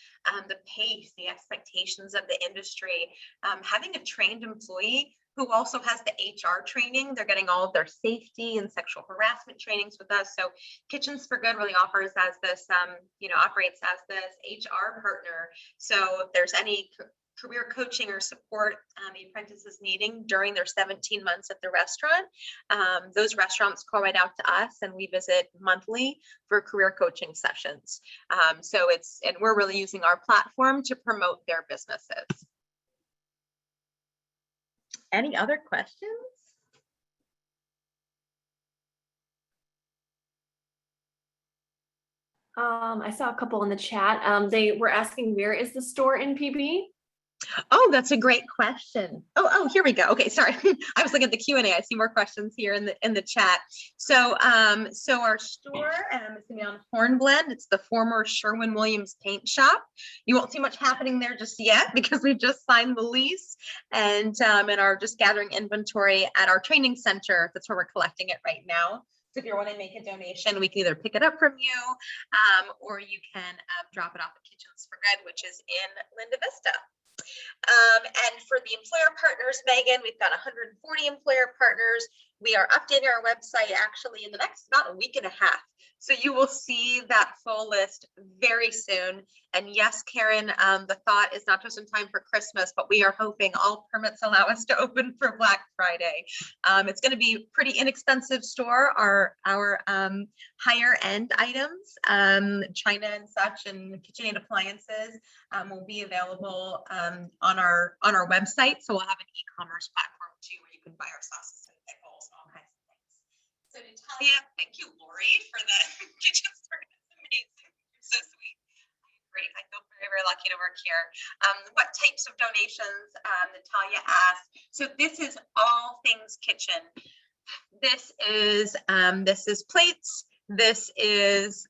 the pace, the expectations of the industry, having a trained employee who also has the HR training. They're getting all of their safety and sexual harassment trainings with us. So Kitchens for Good really offers as this, operates as this HR partner. So if there's any career coaching or support the apprentice is needing during their 17 months at the restaurant, those restaurants call right out to us and we visit monthly for career coaching sessions. And we're really using our platform to promote their businesses. Any other questions? I saw a couple in the chat. They were asking, where is the store in PB? Oh, that's a great question. Oh, here we go. Okay, sorry. I was looking at the Q&A. I see more questions here in the chat. So our store is going to be on Hornblende. It's the former Sherwin-Williams paint shop. You won't see much happening there just yet because we've just signed the lease and are just gathering inventory at our training center. That's where we're collecting it right now. So if you want to make a donation, we can either pick it up from you or you can drop it off at Kitchens for Good, which is in Linda Vista. And for the employer partners, Megan, we've got 140 employer partners. We are updating our website actually in the next about a week and a half. So you will see that full list very soon. And yes, Karen, the thought is not just in time for Christmas, but we are hoping all permits allow us to open for Black Friday. It's going to be a pretty inexpensive store. Our higher end items, china and such, and KitchenAid appliances will be available on our website. So we'll have an e-commerce platform too, where you can buy our sauces and pickles, all kinds of things. So Natalia, thank you, Lori, for the kitchen store. It's amazing. You're so sweet. Great. I feel very, very lucky to work here. What types of donations? Natalia asked. So this is all things kitchen. This is plates. This is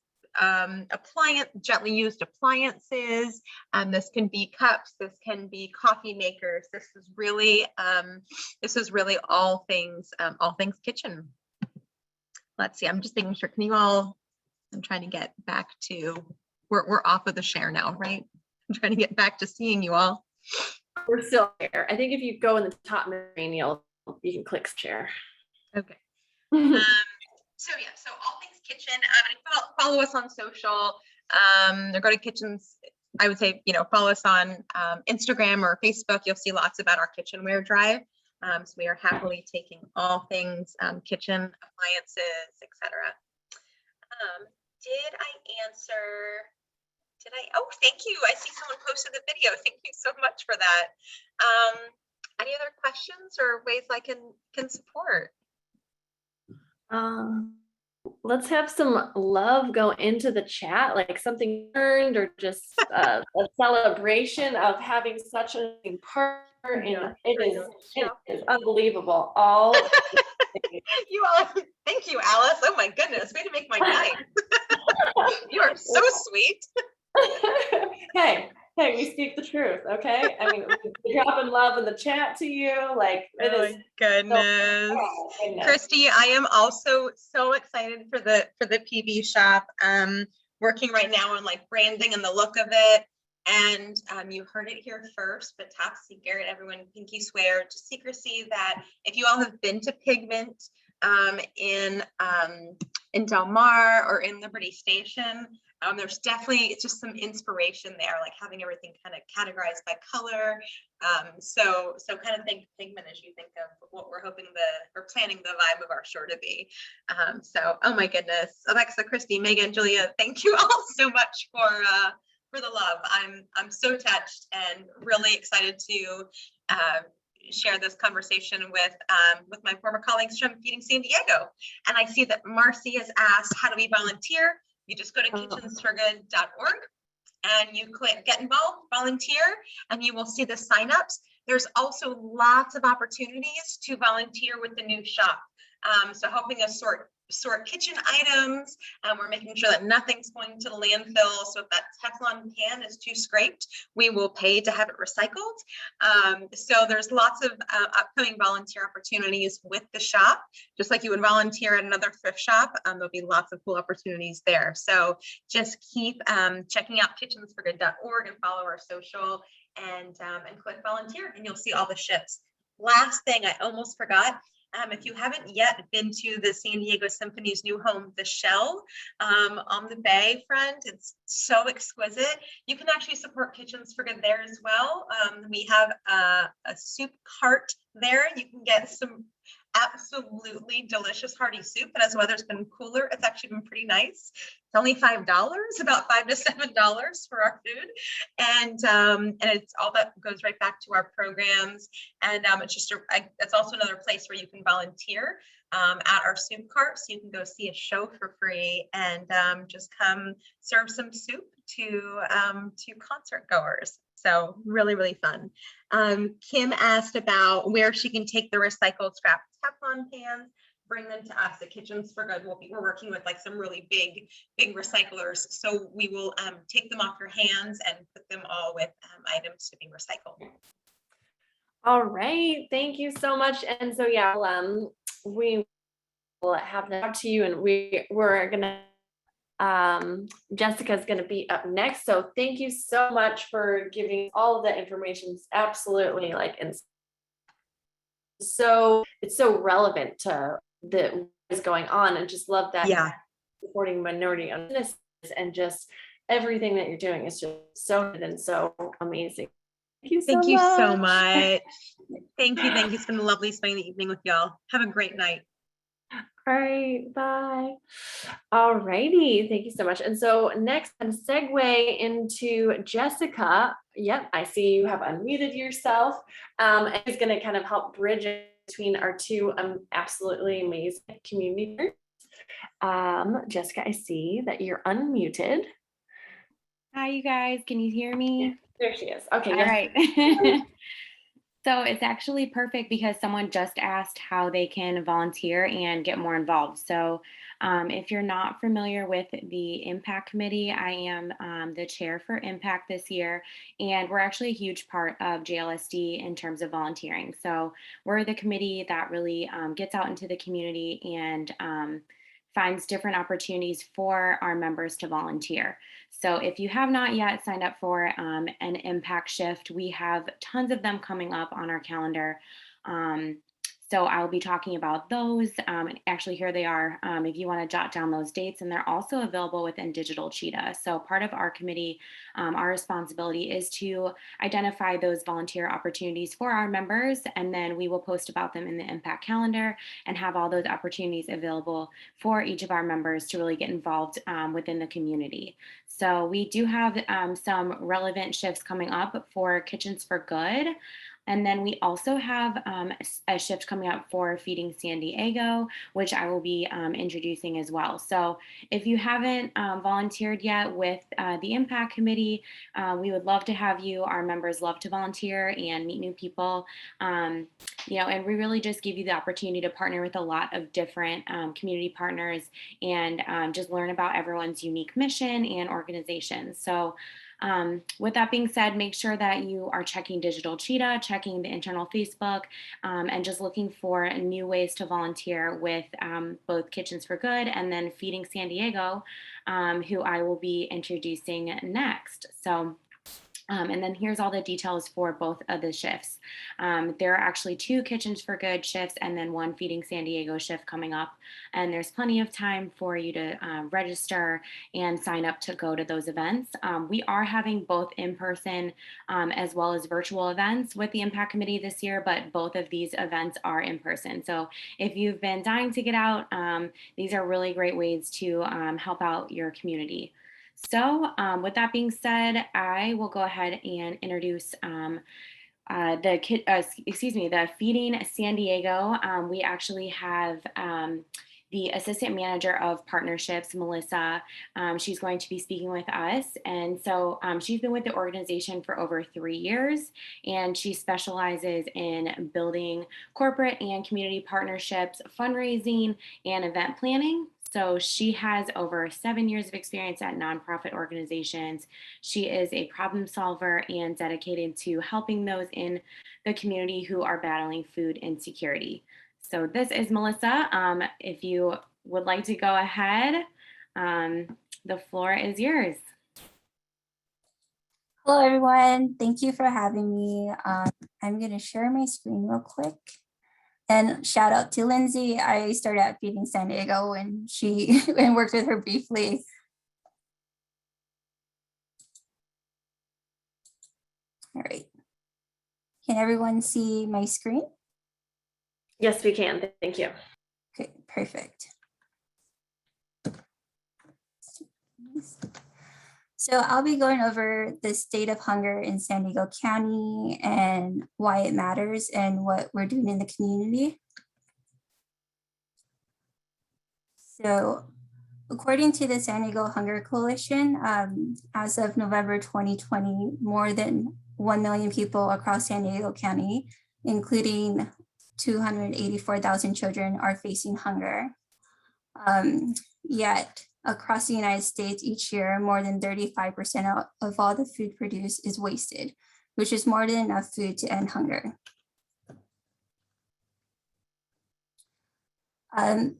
gently used appliances. This can be cups. This can be coffee makers. This is really all things kitchen. Let's see. I'm just making sure. I'm trying to get back to. We're off of the share now, right? I'm trying to get back to seeing you all. We're still here. I think if you go in the top menu, you can click share. Okay. So all things kitchen. Follow us on social, or go to Kitchens. I would say, follow us on Instagram or Facebook. You'll see lots about our kitchenware drive. So we are happily taking all things kitchen appliances, etc. Did I answer? Oh, thank you. I see someone posted the video. Thank you so much for that. Any other questions or ways I can support? Let's have some love go into the chat, like something earned or just a celebration of having such an important part. And it is unbelievable. All You all, thank you, Alice. Oh my goodness, way to make my night. You are so sweet. hey, we speak the truth, okay? I mean, we're dropping love in the chat to you, like it is. Goodness. Oh, goodness. Christy, I am also so excited for the PB shop. Working right now on like branding and the look of it. And you heard it here first, but top secret, everyone pinky swear to secrecy that if you all have been to Pigment in Del Mar or in Liberty Station, there's definitely, it's just some inspiration there, like having everything kind of categorized by color. So kind of think Pigment as you think of what we're hoping or planning the vibe of our show to be. So, oh my goodness, Alexa, Christy, Megan, Julia, thank you all so much for the love. I'm so touched and really excited to share this conversation with my former colleagues from Feeding San Diego. And I see that Marcy has asked, how do we volunteer? You just go to kitchensforgood.org and you click get involved, volunteer, and you will see the signups. There's also lots of opportunities to volunteer with the new shop. So helping us sort kitchen items. We're making sure that nothing's going to the landfill. So if that Teflon pan is too scraped, we will pay to have it recycled. So there's lots of upcoming volunteer opportunities with the shop, just like you would volunteer at another thrift shop. There'll be lots of cool opportunities there. So just keep checking out kitchensforgood.org and follow our social and click volunteer and you'll see all the shifts. Last thing I almost forgot. If you haven't yet been to the San Diego Symphony's new home, The Shell, on the bay front, it's so exquisite. You can actually support Kitchens for Good there as well. We have a soup cart there. You can get some absolutely delicious hearty soup, and as the weather's been cooler, it's actually been pretty nice. It's only $5, about $5 to $7 for our food, and it's all that goes right back to our programs. And it's just it's also another place where you can volunteer at our soup cart, so you can go see a show for free and just come serve some soup to concert goers. So really, really fun. Kim asked about where she can take the recycled scrap Teflon pans, bring them to us at Kitchens for Good. We're working with like some really big recyclers. So we will take them off your hands and put them all with items to be recycled. All right, thank you so much. And so yeah, we will have that to you, and we're gonna Jessica's going to be up next. So thank you so much for giving all of that information. It's absolutely it's so relevant to what is going on, and just love that. Yeah. Supporting minority businesses and just everything that you're doing is just so good and so amazing. Thank you so much. Thank you. It's been lovely spending the evening with y'all. Have a great night. All right, bye. All righty, thank you so much. And so next, I'm segue into Jessica. Yep, I see you have unmuted yourself. And is going to kind of help bridge between our two absolutely amazing community members. Jessica, I see that you're unmuted. Hi, you guys. Can you hear me? There she is. Okay. All right. So it's actually perfect because someone just asked how they can volunteer and get more involved. So if you're not familiar with the Impact Committee, I am the chair for Impact this year, and we're actually a huge part of JLSD in terms of volunteering. So we're the committee that really gets out into the community and finds different opportunities for our members to volunteer. So if you have not yet signed up for an impact shift, we have tons of them coming up on our calendar. So I'll be talking about those. And actually, here they are if you want to jot down those dates. And they're also available within Digital Cheetah. So part of our committee, our responsibility is to identify those volunteer opportunities for our members. And then we will post about them in the impact calendar and have all those opportunities available for each of our members to really get involved within the community. So we do have some relevant shifts coming up for Kitchens for Good. And then we also have a shift coming up for Feeding San Diego, which I will be introducing as well. So if you haven't volunteered yet with the Impact Committee, we would love to have you. Our members love to volunteer and meet new people. And we really just give you the opportunity to partner with a lot of different community partners and just learn about everyone's unique mission and organization. So with that being said, make sure that you are checking Digital Cheetah, checking the internal Facebook, and just looking for new ways to volunteer with both Kitchens for Good and then Feeding San Diego, who I will be introducing next. So and then here's all the details for both of the shifts. There are actually 2 Kitchens for Good shifts and then 1 Feeding San Diego shift coming up. And there's plenty of time for you to register and sign up to go to those events. We are having both in-person as well as virtual events with the Impact Committee this year, but both of these events are in person. So if you've been dying to get out, these are really great ways to help out your community. So with that being said, I will go ahead and introduce the Feeding San Diego. We actually have the Assistant Manager of Partnerships, Melissa. She's going to be speaking with us. And so she's been with the organization for over 3 years, and she specializes in building corporate and community partnerships, fundraising, and event planning. So she has over 7 years of experience at nonprofit organizations. She is a problem solver and dedicated to helping those in the community who are battling food insecurity. So this is Melissa. If you would like to go ahead, the floor is yours. Hello, everyone. Thank you for having me. I'm going to share my screen real quick. And shout out to Lindsay. I started at Feeding San Diego and and worked with her briefly. All right. Can everyone see my screen? Yes, we can. Thank you. Okay, perfect. So I'll be going over the state of hunger in San Diego County and why it matters and what we're doing in the community. So according to the San Diego Hunger Coalition, as of November 2020, more than 1 million people across San Diego County, including 284,000 children, are facing hunger. Yet across the United States each year, more than 35% of all the food produced is wasted, which is more than enough food to end hunger.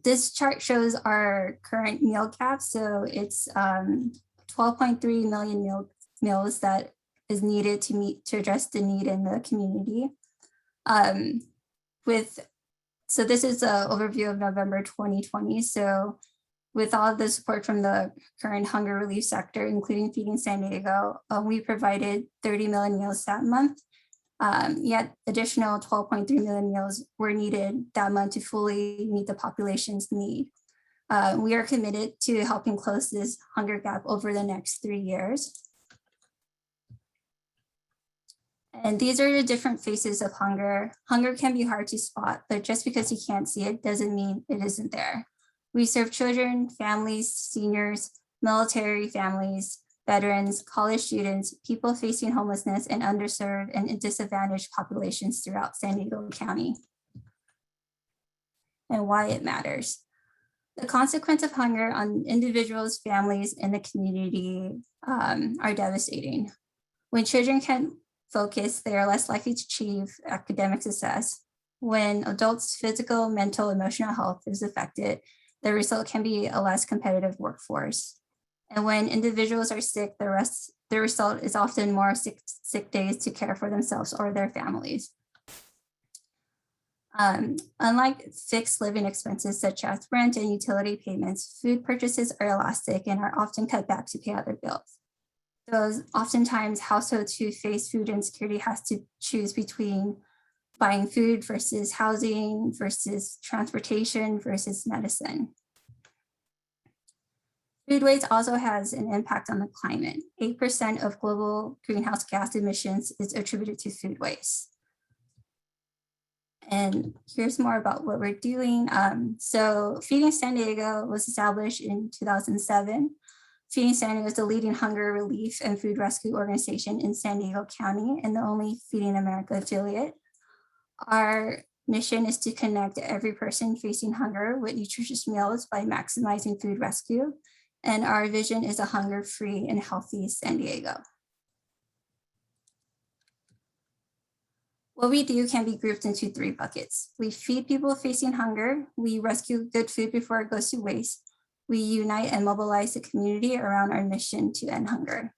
This chart shows our current meal cap. So it's 12.3 million meals that is needed to address the need in the community. So this is an overview of November 2020. So with all of the support from the current hunger relief sector, including Feeding San Diego, we provided 30 million meals that month. Yet additional 12.3 million meals were needed that month to fully meet the population's need. We are committed to helping close this hunger gap over the next 3 years. And these are the different phases of hunger. Hunger can be hard to spot, but just because you can't see it doesn't mean it isn't there. We serve children, families, seniors, military families, veterans, college students, people facing homelessness, and underserved and disadvantaged populations throughout San Diego County. And why it matters. The consequence of hunger on individuals, families, and the community are devastating. When children can't focus, they are less likely to achieve academic success. When adults' physical, mental, emotional health is affected, the result can be a less competitive workforce. And when individuals are sick, the result is often more sick days to care for themselves or their families. Unlike fixed living expenses such as rent and utility payments, food purchases are elastic and are often cut back to pay other bills. So oftentimes households who face food insecurity has to choose between buying food versus housing versus transportation versus medicine. Food waste also has an impact on the climate. 8% of global greenhouse gas emissions is attributed to food waste. And here's more about what we're doing. So Feeding San Diego was established in 2007. Feeding San Diego is the leading hunger relief and food rescue organization in San Diego County and the only Feeding America affiliate. Our mission is to connect every person facing hunger with nutritious meals by maximizing food rescue. And our vision is a hunger-free and healthy San Diego. What we do can be grouped into 3 buckets. We feed people facing hunger. We rescue good food before it goes to waste. We unite and mobilize the community around our mission to end hunger.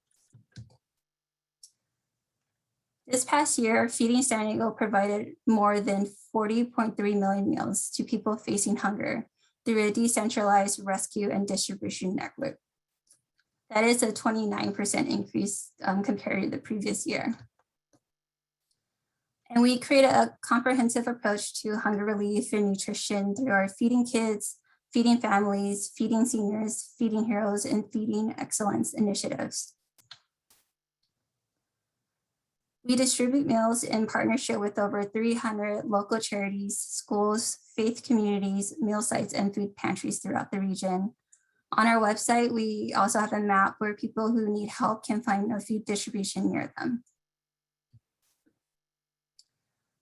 This past year, Feeding San Diego provided more than 40.3 million meals to people facing hunger through a decentralized rescue and distribution network. That is a 29% increase compared to the previous year. And we created a comprehensive approach to hunger relief and nutrition through our Feeding Kids, Feeding Families, Feeding Seniors, Feeding Heroes, and Feeding Excellence initiatives. We distribute meals in partnership with over 300 local charities, schools, faith communities, meal sites, and food pantries throughout the region. On our website, we also have a map where people who need help can find a food distribution near them.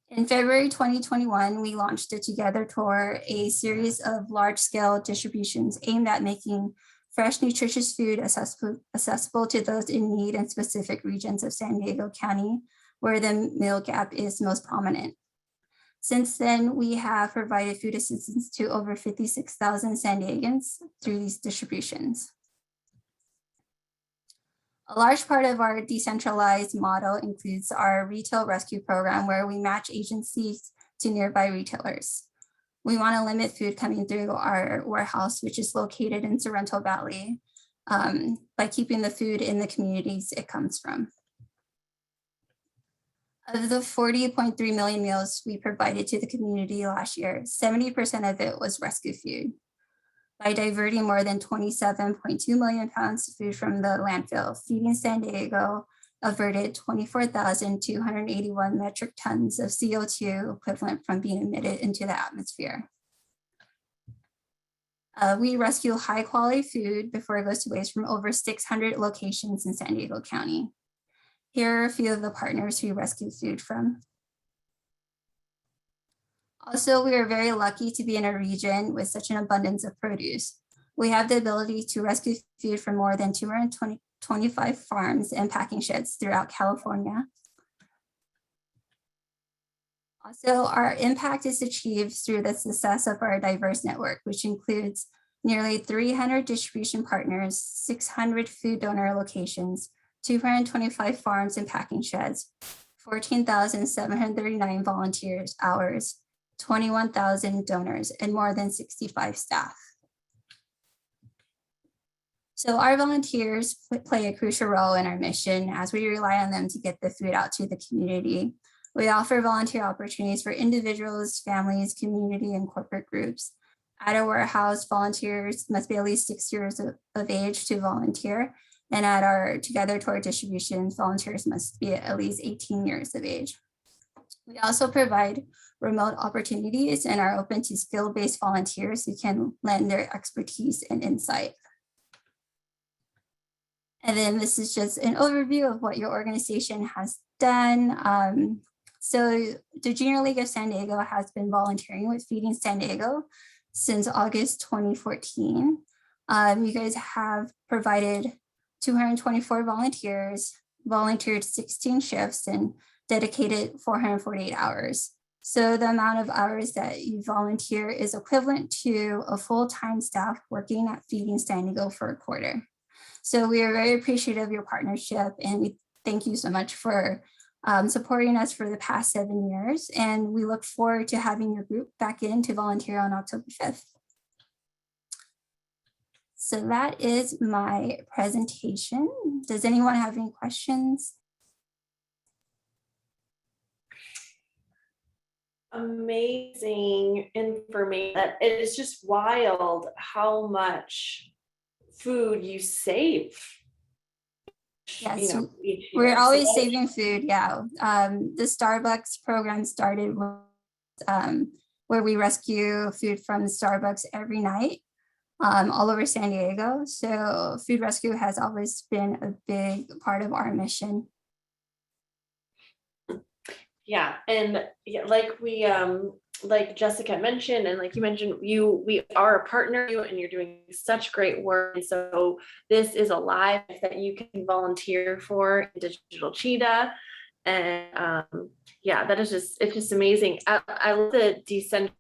In February 2021, we launched the Together Tour, a series of large-scale distributions aimed at making fresh, nutritious food accessible to those in need in specific regions of San Diego County, where the meal gap is most prominent. Since then, we have provided food assistance to over 56,000 San Diegans through these distributions. A large part of our decentralized model includes our retail rescue program, where we match agencies to nearby retailers. We want to limit food coming through our warehouse, which is located in Sorrento Valley, by keeping the food in the communities it comes from. Of the 40.3 million meals we provided to the community last year, 70% of it was rescue food. By diverting more than 27.2 million pounds of food from the landfill, Feeding San Diego averted 24,281 metric tons of CO2 equivalent from being emitted into the atmosphere. We rescue high quality food before it goes to waste from over 600 locations in San Diego County. Here are a few of the partners we rescue food from. Also, we are very lucky to be in a region with such an abundance of produce. We have the ability to rescue food from more than 225 farms and packing sheds throughout California. Also, our impact is achieved through the success of our diverse network, which includes nearly 300 distribution partners, 600 food donor locations, 225 farms and packing sheds, 14,739 volunteers hours, 21,000 donors, and more than 65 staff. So our volunteers play a crucial role in our mission as we rely on them to get the food out to the community. We offer volunteer opportunities for individuals, families, community, and corporate groups. At a warehouse, volunteers must be at least 6 years of age to volunteer. And at our Together Tour distributions, volunteers must be at least 18 years of age. We also provide remote opportunities and are open to skill-based volunteers who can lend their expertise and insight. And then this is just an overview of what your organization has done. So the Junior League of San Diego has been volunteering with Feeding San Diego since August 2014. You guys have provided 224 volunteers, volunteered 16 shifts, and dedicated 448 hours. So the amount of hours that you volunteer is equivalent to a full-time staff working at Feeding San Diego for a quarter. So we are very appreciative of your partnership, and we thank you so much for supporting us for the past 7 years. And we look forward to having your group back in to volunteer on October 5th. So that is my presentation. Does anyone have any questions? Amazing information. It is just wild how much food you save. Yes, You know, we're so always that- saving food. Yeah. The Starbucks program started with, where we rescue food from Starbucks every night all over San Diego. So food rescue has always been a big part of our mission. Yeah, and yeah, like Jessica mentioned, and like you mentioned, we are a partner, and you're doing such great work. And so this is a live that you can volunteer for in Digital Cheetah. And yeah, it's just amazing. I love the decentralized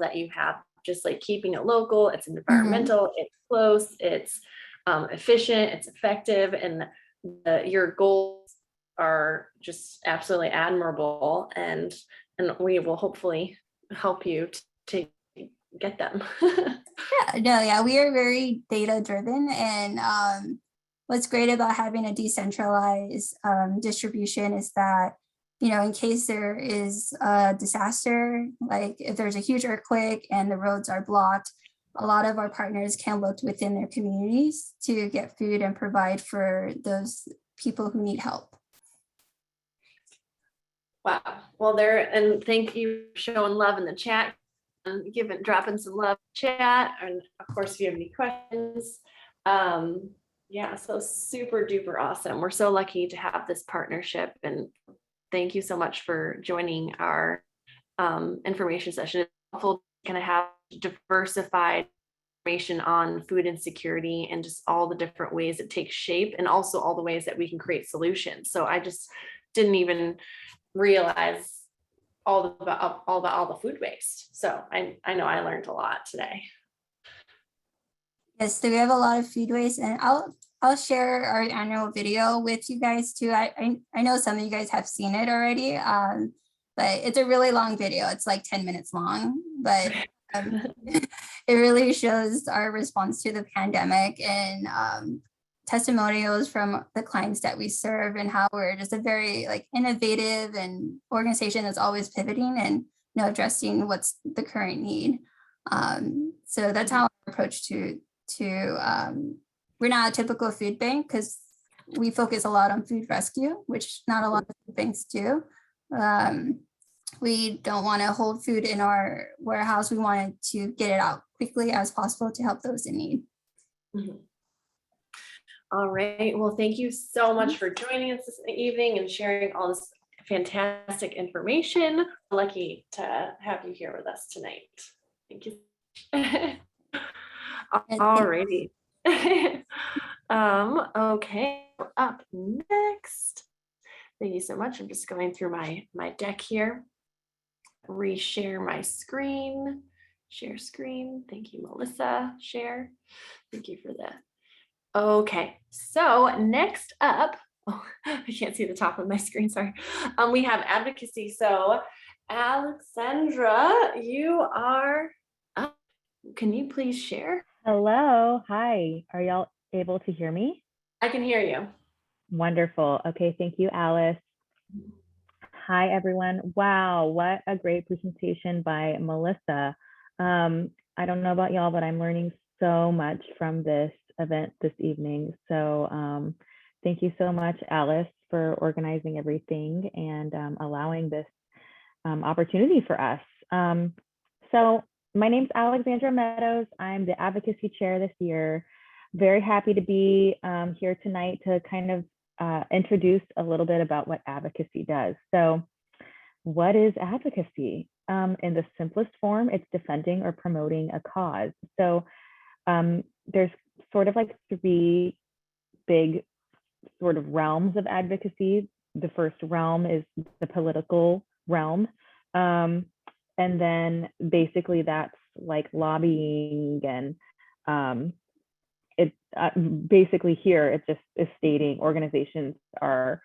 that you have, just like keeping it local, it's environmental, it's close, it's efficient, it's effective, and your goals are just absolutely admirable, and we will hopefully help you to get them. Yeah, we are very data driven, and what's great about having a decentralized distribution is that, you know, in case there is a disaster, like if there's a huge earthquake and the roads are blocked, a lot of our partners can look within their communities to get food and provide for those people who need help. Wow. Well, and thank you for showing love in the chat and dropping some love in the chat. And of course, if you have any questions, yeah, so super duper awesome. We're so lucky to have this partnership, and thank you so much for joining our information session. It's helpful to kind of have diversified information on food insecurity and just all the different ways it takes shape, and also all the ways that we can create solutions. So I just didn't even realize all the food waste. So I know I learned a lot today. Yes, so we have a lot of food waste, and I'll share our annual video with you guys too. I know some of you guys have seen it already, but it's a really long video. It's like 10 minutes long, but it really shows our response to the pandemic, and testimonials from the clients that we serve, and how we're just a very like innovative and organization that's always pivoting and, you know, addressing what's the current need. So that's how our approach to we're not a typical food bank, because we focus a lot on food rescue, which not a lot of food banks do. We don't want to hold food in our warehouse. We wanted to get it out quickly as possible to help those in need. Mm-hmm. All right. Well, thank you so much for joining us this evening and sharing all this fantastic information. Lucky to have you here with us tonight. Thank you. All righty. Okay, up next. Thank you so much. I'm just going through my deck here. Reshare my screen. Share screen. Thank you, Melissa. Share. Thank you for that. Okay, so next up, oh, I can't see the top of my screen, sorry. We have advocacy. So Alexandra, you are up. Can you please share? Hello, hi. Are y'all able to hear me? I can hear you. Wonderful. Okay, thank you, Alice. Hi, everyone. Wow, what a great presentation by Melissa. I don't know about y'all, but I'm learning so much from this event this evening. So thank you so much, Alice, for organizing everything and allowing this opportunity for us. So my name's Alexandra Meadows. I'm the advocacy chair this year. Very happy to be here tonight to kind of introduce a little bit about what advocacy does. So what is advocacy? In the simplest form, it's defending or promoting a cause. So there's sort of like three big sort of realms of advocacy. The first realm is the political realm. And then basically that's like lobbying, and basically here it just is stating organizations are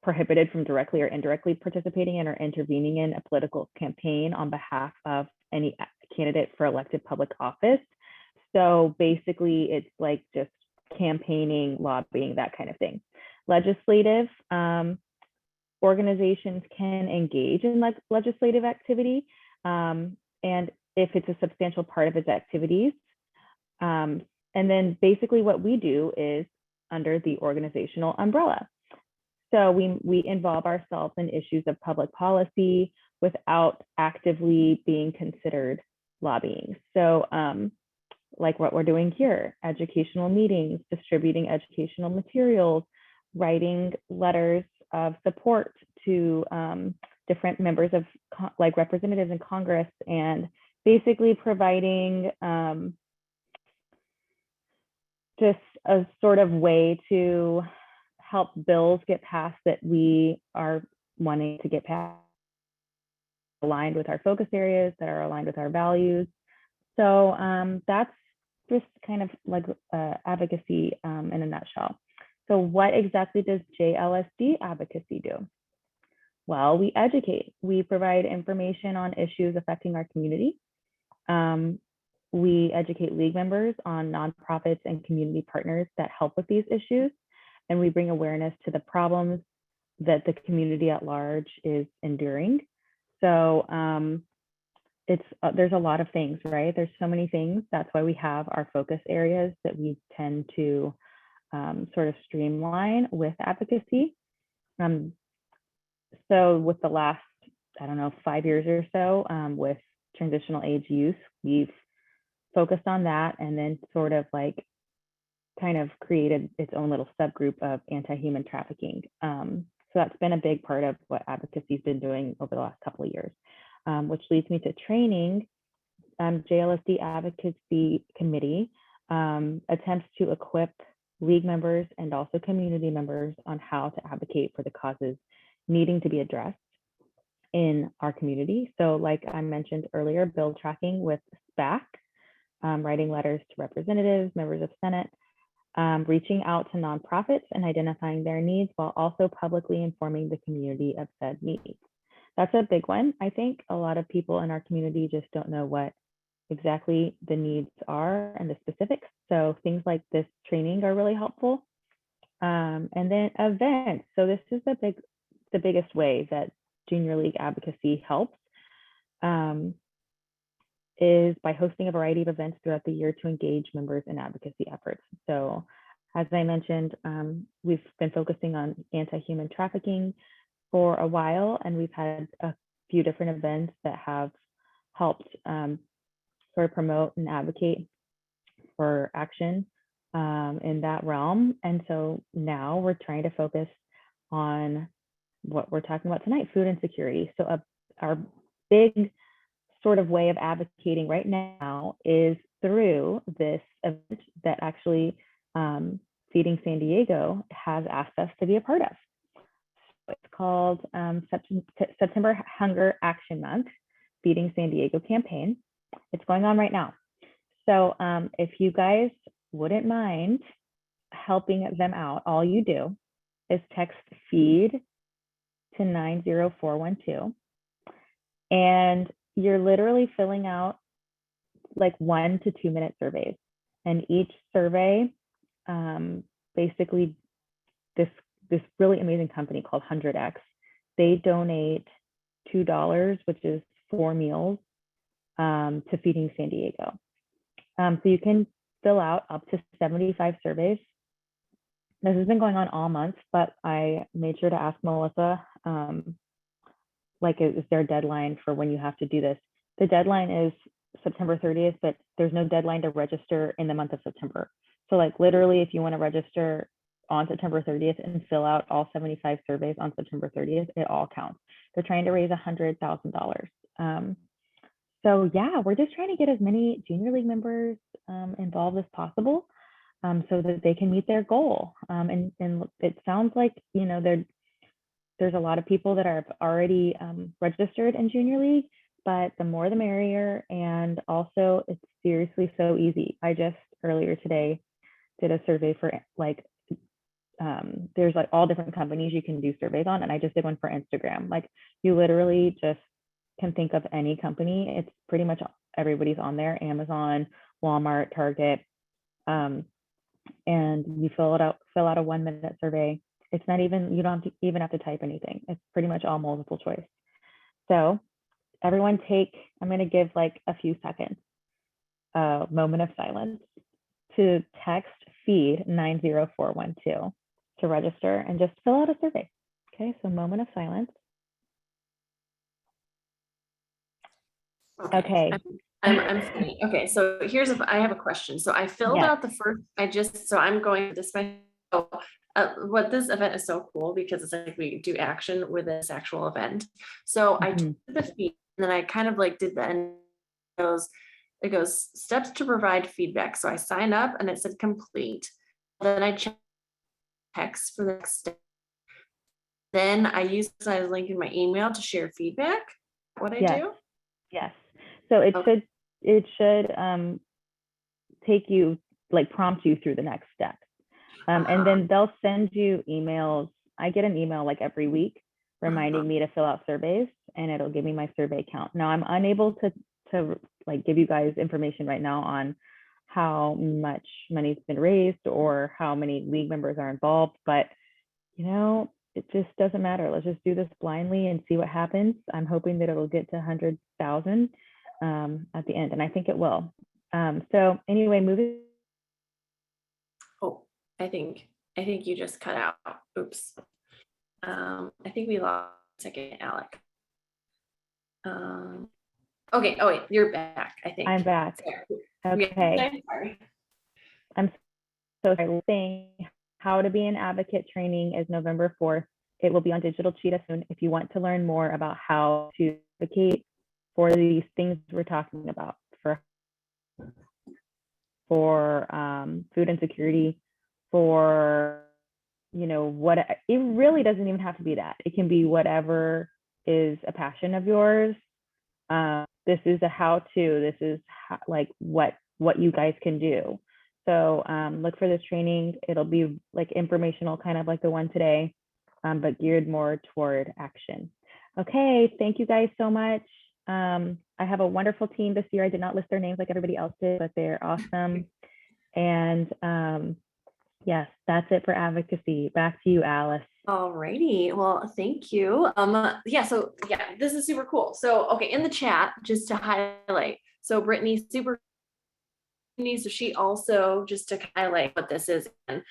prohibited from directly or indirectly participating in or intervening in a political campaign on behalf of any candidate for elected public office. So basically, it's like just campaigning, lobbying, that kind of thing. Legislative organizations can engage in legislative activity, and if it's a substantial part of its activities. And then basically what we do is under the organizational umbrella. So we involve ourselves in issues of public policy without actively being considered lobbying. So like what we're doing here, educational meetings, distributing educational materials, writing letters of support to different members of like representatives in Congress, and basically providing just a sort of way to help bills get passed that we are wanting to get passed, aligned with our focus areas, that are aligned with our values. So that's just kind of like advocacy in a nutshell. So what exactly does JLSD advocacy do? Well, we educate. We provide information on issues affecting our community. We educate league members on nonprofits and community partners that help with these issues. And we bring awareness to the problems that the community at large is enduring. So there's a lot of things, right? There's so many things. That's why we have our focus areas that we tend to sort of streamline with advocacy. So with the last, I don't know, 5 years or so with transitional age youth, we've focused on that, and then sort of like kind of created its own little subgroup of anti-human trafficking. So that's been a big part of what advocacy's been doing over the last couple of years, which leads me to training. JLSD Advocacy Committee attempts to equip league members and also community members on how to advocate for the causes needing to be addressed in our community. So like I mentioned earlier, bill tracking with SPAC, writing letters to representatives, members of Senate, reaching out to nonprofits and identifying their needs while also publicly informing the community of said needs. That's a big one. I think a lot of people in our community just don't know what exactly the needs are and the specifics. So things like this training are really helpful. And then events. So this is the biggest way that Junior League advocacy helps, is by hosting a variety of events throughout the year to engage members in advocacy efforts. So as I mentioned, we've been focusing on anti-human trafficking for a while, and we've had a few different events that have helped sort of promote and advocate for action in that realm. And so now we're trying to focus on what we're talking about tonight, food insecurity. So our big sort of way of advocating right now is through this event that actually Feeding San Diego has asked us to be a part of. So it's called September Hunger Action Month, Feeding San Diego campaign. It's going on right now. So if you guys wouldn't mind helping them out, all you do is text FEED to 90412. And you're literally filling out like 1 to 2 minute surveys. And each survey, basically this really amazing company called 100X, they donate $2, which is 4 meals, to Feeding San Diego. So you can fill out up to 75 surveys. This has been going on all month, but I made sure to ask Melissa, like, is there a deadline for when you have to do this? The deadline is September 30th, but there's no deadline to register in the month of September. So like literally, if you want to register on September 30th and fill out all 75 surveys on September 30th, it all counts. They're trying to raise $100,000. So yeah, we're just trying to get as many Junior League members involved as possible so that they can meet their goal. And it sounds like, you know, there's a lot of people that are already registered in Junior League, but the more the merrier. And also it's seriously so easy. I just earlier today did a survey for like there's like all different companies you can do surveys on. And I just did one for Instagram. Like you literally just can think of any company. It's pretty much everybody's on there, Amazon, Walmart, Target. And you fill out a 1-minute survey. It's not even, you don't even have to type anything. It's pretty much all multiple choice. So everyone I'm going to give like a few seconds, moment of silence to text feed 90412 to register and just fill out a survey. Okay, so moment of silence. Okay. I'm funny. Okay, so I have a question. So I filled out the first, so I'm going this way. What this event is so cool because it's like we do action with this actual event. So I took the feed and then I kind of like did the end. It goes steps to provide feedback. So I signed up and it said complete. Then I checked text for the next step. Then I used a link in my email to share feedback. What I do? Yes. So it should take you, like prompt you through the next step. And then they'll send you emails. I get an email like every week reminding me to fill out surveys, and it'll give me my survey count. Now I'm unable to like give you guys information right now on how much money's been raised or how many league members are involved, but you know, it just doesn't matter. Let's just do this blindly and see what happens. I'm hoping that it'll get to 100,000 at the end, and I think it will. So anyway, moving. Oh, I think you just cut out. Oops. I think we lost a second, Alec. Okay. Oh wait, you're back. I think I'm back. Okay. Sorry. I'm so sorry. Saying how to be an advocate training is November 4th. It will be on Digital Cheetah soon. If you want to learn more about how to advocate for these things we're talking about, for food insecurity, for, you know, what, it really doesn't even have to be that. It can be whatever is a passion of yours. This is a how-to. This is like what you guys can do. So look for this training. It'll be like informational, kind of like the one today, but geared more toward action. Okay, thank you guys so much. I have a wonderful team this year. I did not list their names like everybody else did, but they're awesome. And yes, that's it for advocacy. Back to you, Alice. Alrighty, well, thank you. So this is super cool. So, okay, in the chat, just to highlight, so Brittany's super, so she also, just to highlight what this is, and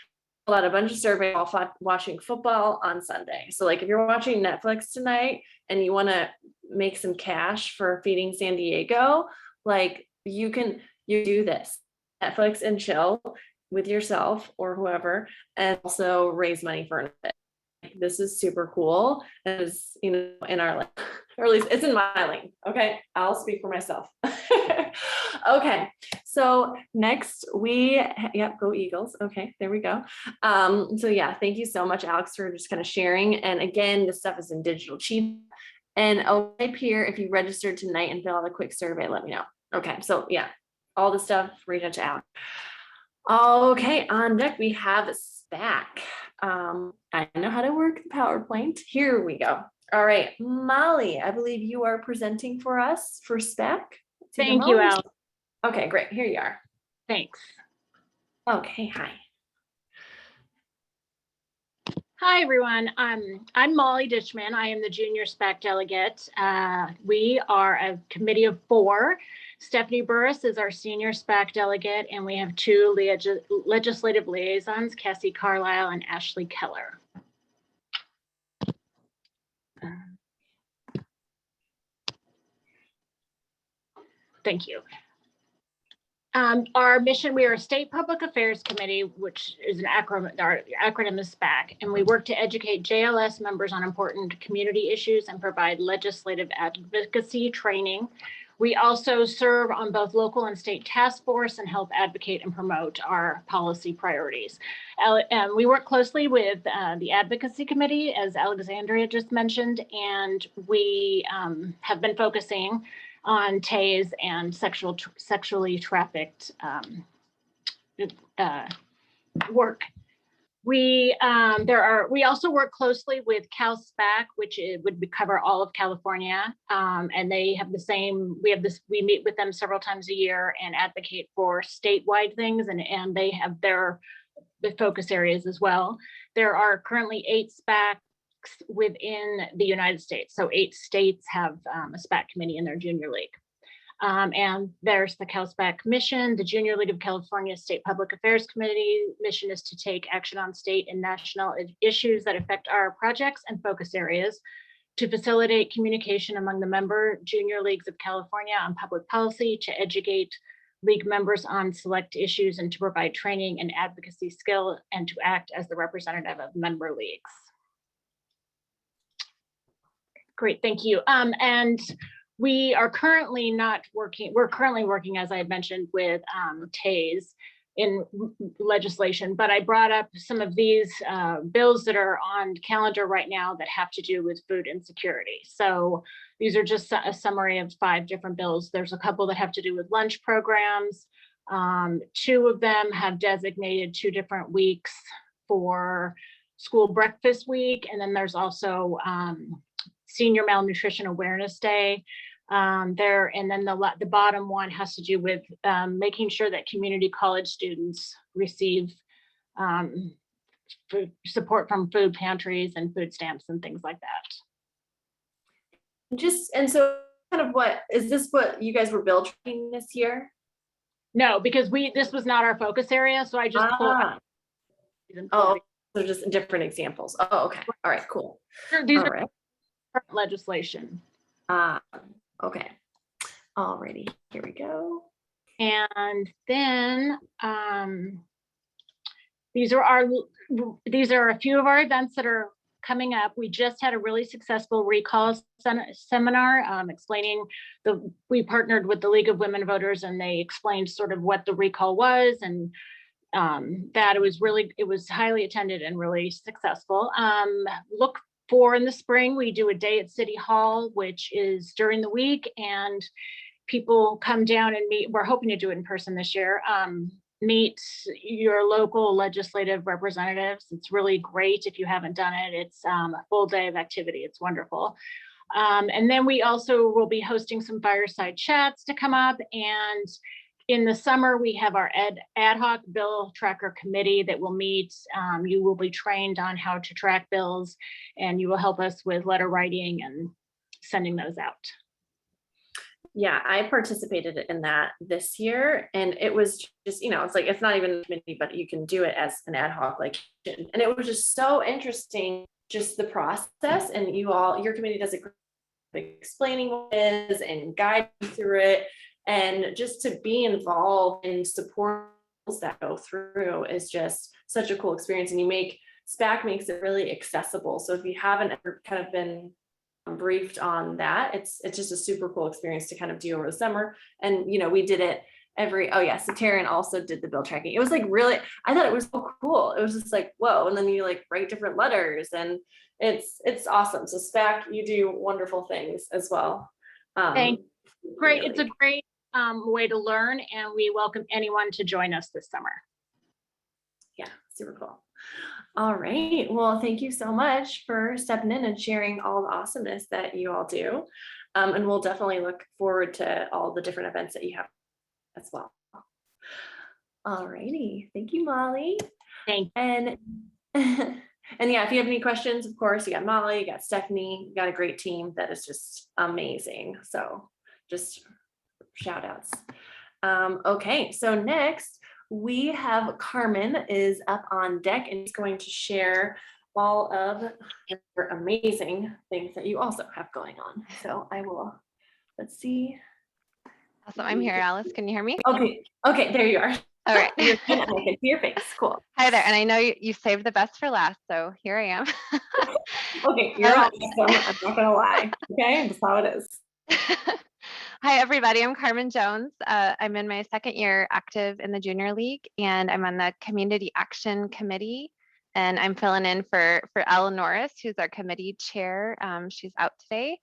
filled out a bunch of surveys while watching football on Sunday. So like if you're watching Netflix tonight and you want to make some cash for Feeding San Diego, like you do this, Netflix and chill with yourself or whoever, and also raise money for an event. This is super cool. It is, you know, in our lane, or at least it's in my lane. Okay, I'll speak for myself. Okay, so next go Eagles. Okay, there we go. So yeah, thank you so much, Alex, for just kind of sharing. And again, this stuff is in Digital Cheetah. And I'll type here, if you registered tonight and fill out a quick survey, let me know. Okay, so yeah, all the stuff, reach out to Alex. Okay, on deck we have SPAC. I know how to work the PowerPoint. Here we go. All right, Molly, I believe you are presenting for us for SPAC. Thank you, Al. Okay, great. Here you are. Thanks. Okay, hi. Hi, everyone. I'm Molly Ditchman. I am the junior SPAC delegate. We are a committee of 4. Stephanie Burris is our senior SPAC delegate, and we have 2 legislative liaisons, Cassie Carlisle and Ashley Keller. Thank you. Our mission, we are a state public affairs committee, which is an acronym, our acronym is SPAC, and we work to educate JLS members on important community issues and provide legislative advocacy training. We also serve on both local and state task force and help advocate and promote our policy priorities. We work closely with the advocacy committee, as Alexandria just mentioned, and we have been focusing on TASE and sexually trafficked work. We also work closely with CalSPAC, which would cover all of California. And they have the same, we meet with them several times a year and advocate for statewide things, and they have the focus areas as well. There are currently 8 SPACs within the United States. So 8 states have a SPAC committee in their junior league. And there's the CalSPAC mission. The Junior League of California State Public Affairs Committee mission is to take action on state and national issues that affect our projects and focus areas, to facilitate communication among the member junior leagues of California on public policy, to educate league members on select issues, and to provide training and advocacy skill, and to act as the representative of member leagues. Great, thank you. And we are currently we're currently working, as I had mentioned, with TASE in legislation, but I brought up some of these bills that are on calendar right now that have to do with food insecurity. So these are just a summary of 5 different bills. There's a couple that have to do with lunch programs. 2 of them have designated 2 different weeks for school breakfast week. And then there's also Senior Malnutrition Awareness Day. And then the bottom one has to do with making sure that community college students receive food support from food pantries and food stamps and things like that. And so kind of is this what you guys were bill tracking this year? No, because this was not our focus area. So I just pulled. Oh, they're just different examples. Oh, okay. All right, cool. These are current legislation. Okay. Alrighty, here we go. And then these are a few of our events that are coming up. We just had a really successful recall seminar explaining we partnered with the League of Women Voters, and they explained sort of what the recall was, and that it was highly attended and really successful. Look for in the spring, we do a day at City Hall, which is during the week, and people come down and meet. We're hoping to do it in person this year. Meet your local legislative representatives. It's really great if you haven't done it. It's a full day of activity. It's wonderful. And then we also will be hosting some fireside chats to come up. And in the summer, we have our ad hoc bill tracker committee that will meet. You will be trained on how to track bills, and you will help us with letter writing and sending those out. Yeah, I participated in that this year, and it was just, it's like, it's not even a committee, but you can do it as an ad hoc, and it was just so interesting, just the process, and your committee does a great job explaining what it is and guiding through it. And just to be involved in support that go through is just such a cool experience. And SPAC makes it really accessible. So if you haven't ever kind of been briefed on that, it's just a super cool experience to kind of do over the summer. And we did it so Taryn also did the bill tracking. It was like really, I thought it was so cool. It was just like, whoa. And then you write different letters, and it's awesome. So SPAC, you do wonderful things as well. Thanks. Great. It's a great way to learn, and we welcome anyone to join us this summer. Yeah, super cool. All right. Well, thank you so much for stepping in and sharing all the awesomeness that you all do. And we'll definitely look forward to all the different events that you have as well. All righty. Thank you, Molly. Thanks. And yeah, if you have any questions, of course, you got Molly, you got Stephanie, you got a great team that is just amazing. So just shout outs. Okay, so next we have Carmen is up on deck, and he's going to share all of your amazing things that you also have going on. So let's see. Awesome, I'm here, Alice. Can you hear me? Okay, there you are. All right. I can see your face. Cool. Hi there, and I know you saved the best for last, so here I am. Okay, you're awesome. I'm not gonna lie. Okay, that's how it is. Hi, everybody. I'm Carmen Jones. I'm in my 2nd year active in the Junior League, and I'm on the Community Action Committee. And I'm filling in for Nourish, who's our committee chair. She's out today.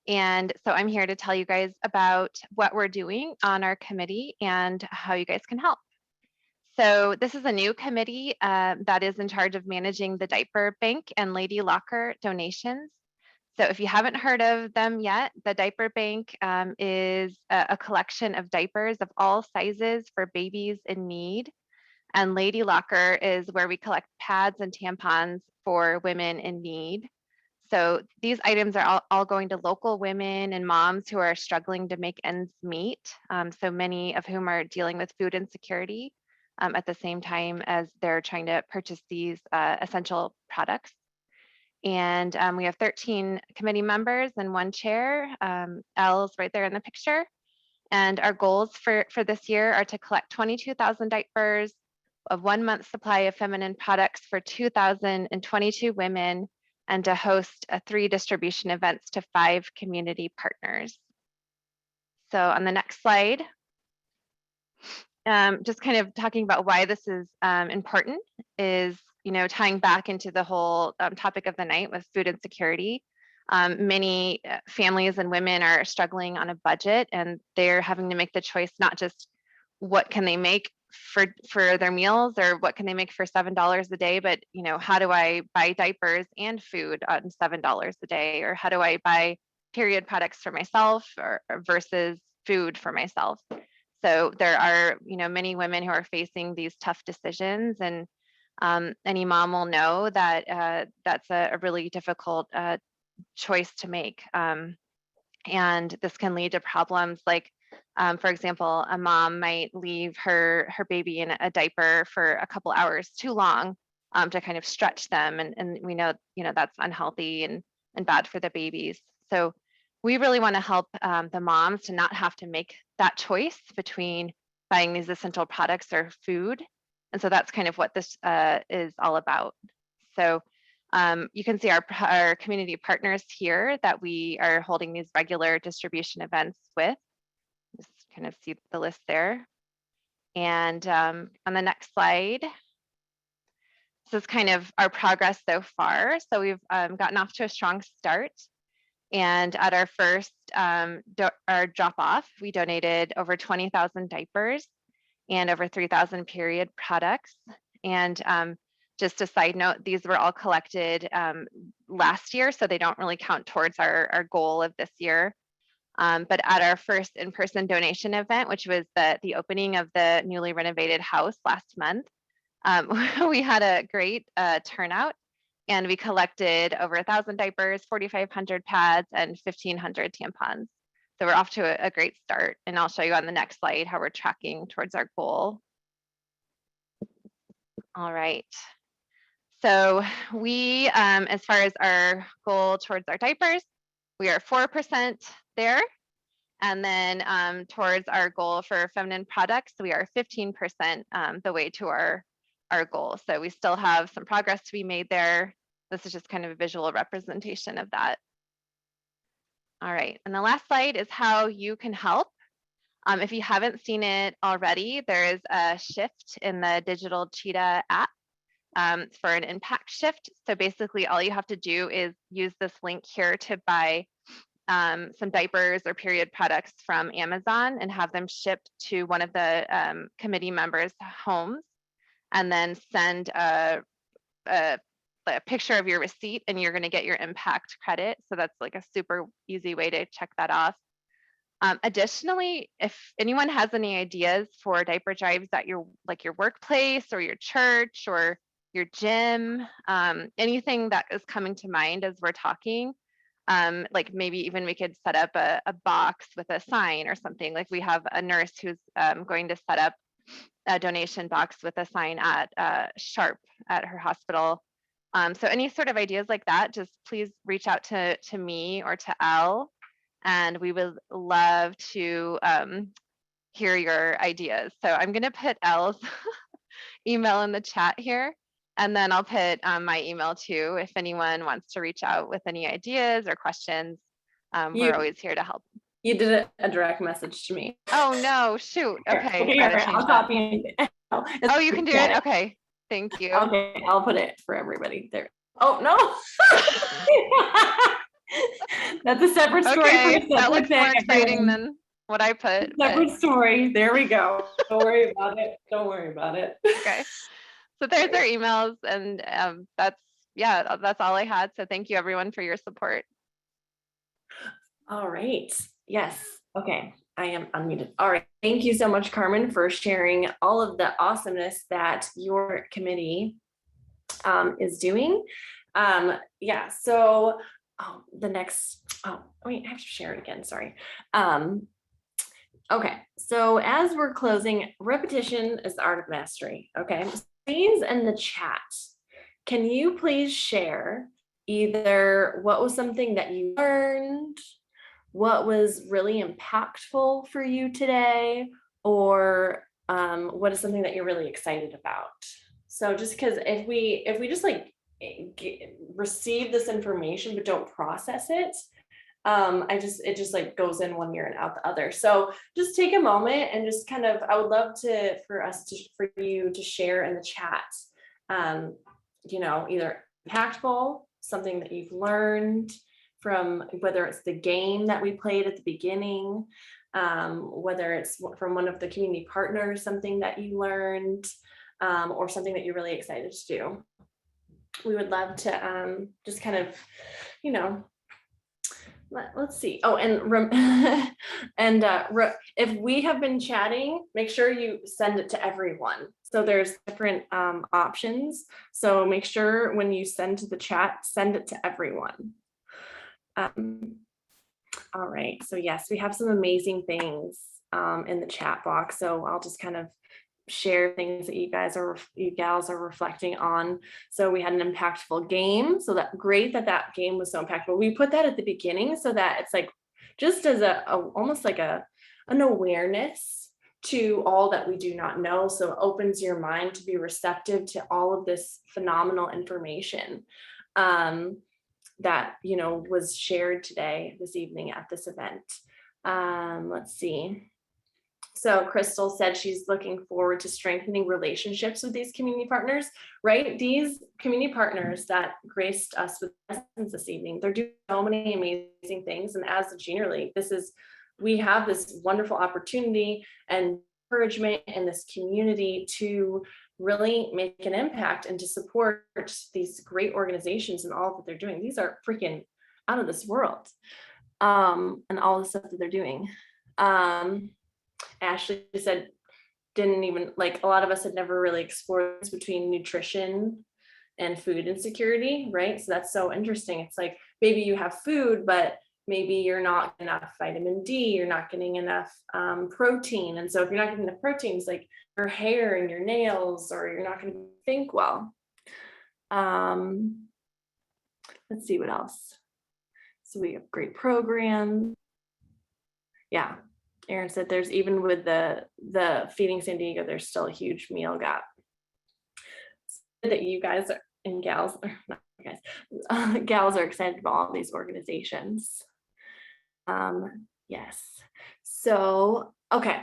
And so I'm here to tell you guys about what we're doing on our committee and how you guys can help. So this is a new committee that is in charge of managing the diaper bank and lady locker donations. So if you haven't heard of them yet, the diaper bank is a collection of diapers of all sizes for babies in need. And lady locker is where we collect pads and tampons for women in need. So these items are all going to local women and moms who are struggling to make ends meet. So many of whom are dealing with food insecurity at the same time as they're trying to purchase these essential products. And we have 13 committee members and 1 chair. Elle's right there in the picture. And our goals for this year are to collect 22,000 diapers, of 1 month supply of feminine products for 2,022 women, and to host 3 distribution events to 5 community partners. So on the next slide, just kind of talking about why this is important is, tying back into the whole topic of the night with food insecurity. Many families and women are struggling on a budget, and they're having to make the choice, not just what can they make for their meals, or what can they make for $7 a day, but how do I buy diapers and food on $7 a day, or how do I buy period products for myself or versus food for myself? So there are many women who are facing these tough decisions, and any mom will know that that's a really difficult choice to make, and this can lead to problems like, for example, a mom might leave her baby in a diaper for a couple hours too long to kind of stretch them, and we know that's unhealthy and bad for the babies. So we really want to help the moms to not have to make that choice between buying these essential products or food, and so that's kind of what this is all about. So you can see our community partners here that we are holding these regular distribution events with. Just kind of see the list there. And on the next slide, this is kind of our progress so far. So we've gotten off to a strong start. And at our first our drop off, we donated over 20,000 diapers and over 3,000 period products. And just a side note, these were all collected last year, so they don't really count towards our goal of this year. But at our first in-person donation event, which was the opening of the newly renovated house last month, we had a great turnout, and we collected over 1,000 diapers, 4,500 pads, and 1,500 tampons. So we're off to a great start, and I'll show you on the next slide how we're tracking towards our goal. All right. So we, as far as our goal towards our diapers, we are 4% there. And then towards our goal for feminine products, we are 15% the way to our goal. So we still have some progress to be made there. This is just kind of a visual representation of that. All right, and the last slide is how you can help. If you haven't seen it already, there is a shift in the Digital Cheetah app for an impact shift. So basically all you have to do is use this link here to buy some diapers or period products from Amazon and have them shipped to one of the committee members' homes, and then send a picture of your receipt, and you're going to get your impact credit. So that's like a super easy way to check that off. Additionally, if anyone has any ideas for diaper drives at your workplace or your church or your gym, anything that is coming to mind as we're talking, like maybe even we could set up a box with a sign or something. Like we have a nurse who's going to set up a donation box with a sign at Sharp at her hospital. So any sort of ideas like that, just please reach out to me or to Elle, and we would love to hear your ideas. So I'm going to put Elle's email in the chat here, and then I'll put my email too if anyone wants to reach out with any ideas or questions. We're always here to help. You did a direct message to me. Oh no, shoot. Okay, Here, I'll copy it. Oh, you can do it? Okay, thank you. Okay, I'll put it for everybody there. Oh no. That's a separate story. Okay, that looks more exciting than what I put. Separate story. There we go. Don't worry about it. Don't worry about it. Okay. So there's our emails, and that's all I had. So thank you everyone for your support. All right. Yes. Okay. I am unmuted. All right. Thank you so much, Carmen, for sharing all of the awesomeness that your committee is doing. Yeah. So the next, wait, I have to share it again. Sorry. Okay. So as we're closing, repetition is the art of mastery. Okay. Please, in the chat, can you please share either what was something that you learned, what was really impactful for you today, or what is something that you're really excited about? So just because if we just like receive this information but don't process it, it just like goes in one ear and out the other. So just take a moment and just kind of, I would love for you to share in the chat, either impactful, something that you've learned from, whether it's the game that we played at the beginning, whether it's from one of the community partners, something that you learned, or something that you're really excited to do. We would love to just kind of, let's see. Oh, and if we have been chatting, make sure you send it to everyone. So there's different options. So make sure when you send to the chat, send it to everyone. All right. So yes, we have some amazing things in the chat box. So I'll just kind of share things that you gals are reflecting on. So we had an impactful game. So that great that game was so impactful. We put that at the beginning so that it's like just as almost like an awareness to all that we do not know. So it opens your mind to be receptive to all of this phenomenal information that was shared this evening at this event. Let's see. So Crystal said she's looking forward to strengthening relationships with these community partners, right? These community partners that graced us with lessons this evening, they're doing so many amazing things. And as the Junior League, we have this wonderful opportunity and encouragement in this community to really make an impact and to support these great organizations and all that they're doing. These are freaking out of this world, and all the stuff that they're doing. Ashley said, a lot of us had never really explored this between nutrition and food insecurity, right? So that's so interesting. It's like, maybe you have food, but maybe you're not getting enough vitamin D, you're not getting enough protein. And so if you're not getting the proteins, like your hair and your nails, or you're not going to think well. Let's see what else. So we have great programs. Yeah. Aaron said there's, even with the Feeding San Diego, there's still a huge meal gap. So that you guys and gals, or not you guys, gals are excited about all these organizations. Yes. So, okay.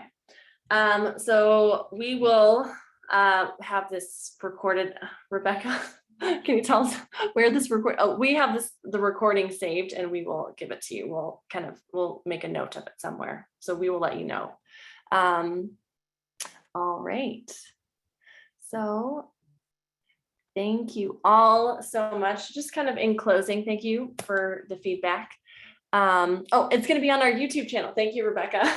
So we will have this recorded. Rebecca, can you tell us where this we have the recording saved, and we will give it to you. We'll make a note of it somewhere. So we will let you know. All right. So thank you all so much. Just kind of in closing, thank you for the feedback. It's going to be on our YouTube channel. Thank you, Rebecca.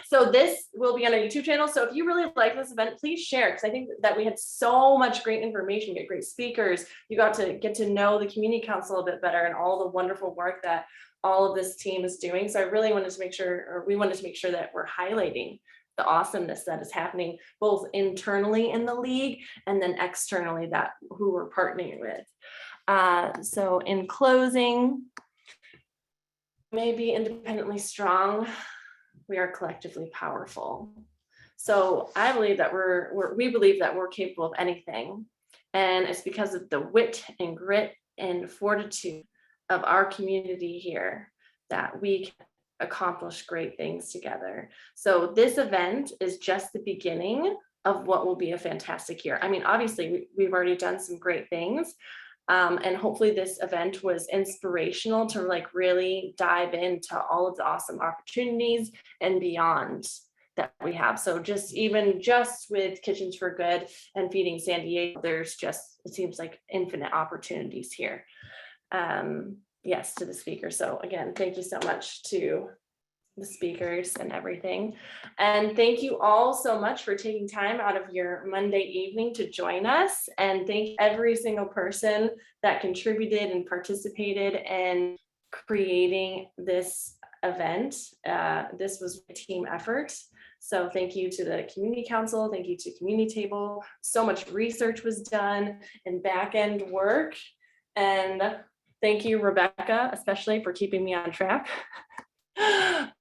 So this will be on our YouTube channel. So if you really like this event, please share, because I think that we had so much great information, get great speakers. You got to get to know the community council a bit better and all the wonderful work that all of this team is doing. So I really wanted to make sure, or we wanted to make sure that we're highlighting the awesomeness that is happening both internally in the league and then externally who we're partnering with. So in closing, may be independently strong, we are collectively powerful. So I believe that we believe that we're capable of anything, and it's because of the wit and grit and fortitude of our community here that we can accomplish great things together. So this event is just the beginning of what will be a fantastic year. I mean, obviously we've already done some great things, And hopefully this event was inspirational to like really dive into all of the awesome opportunities and beyond that we have. So even just with Kitchens for Good and Feeding San Diego, there's just, it seems like infinite opportunities here. Yes, to the speaker. So again, thank you so much to the speakers and everything. And thank you all so much for taking time out of your Monday evening to join us. And thank every single person that contributed and participated in creating this event. This was a team effort. So thank you to the Community Council, thank you to Community Table. So much research was done and back end work. And thank you, Rebecca, especially for keeping me on track.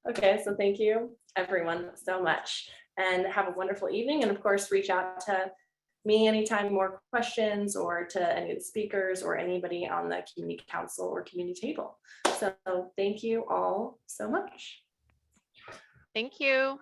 Okay, so thank you everyone so much and have a wonderful evening. And of course, reach out to me anytime more questions or to any of the speakers or anybody on the Community Council or Community Table. So thank you all so much. Thank you.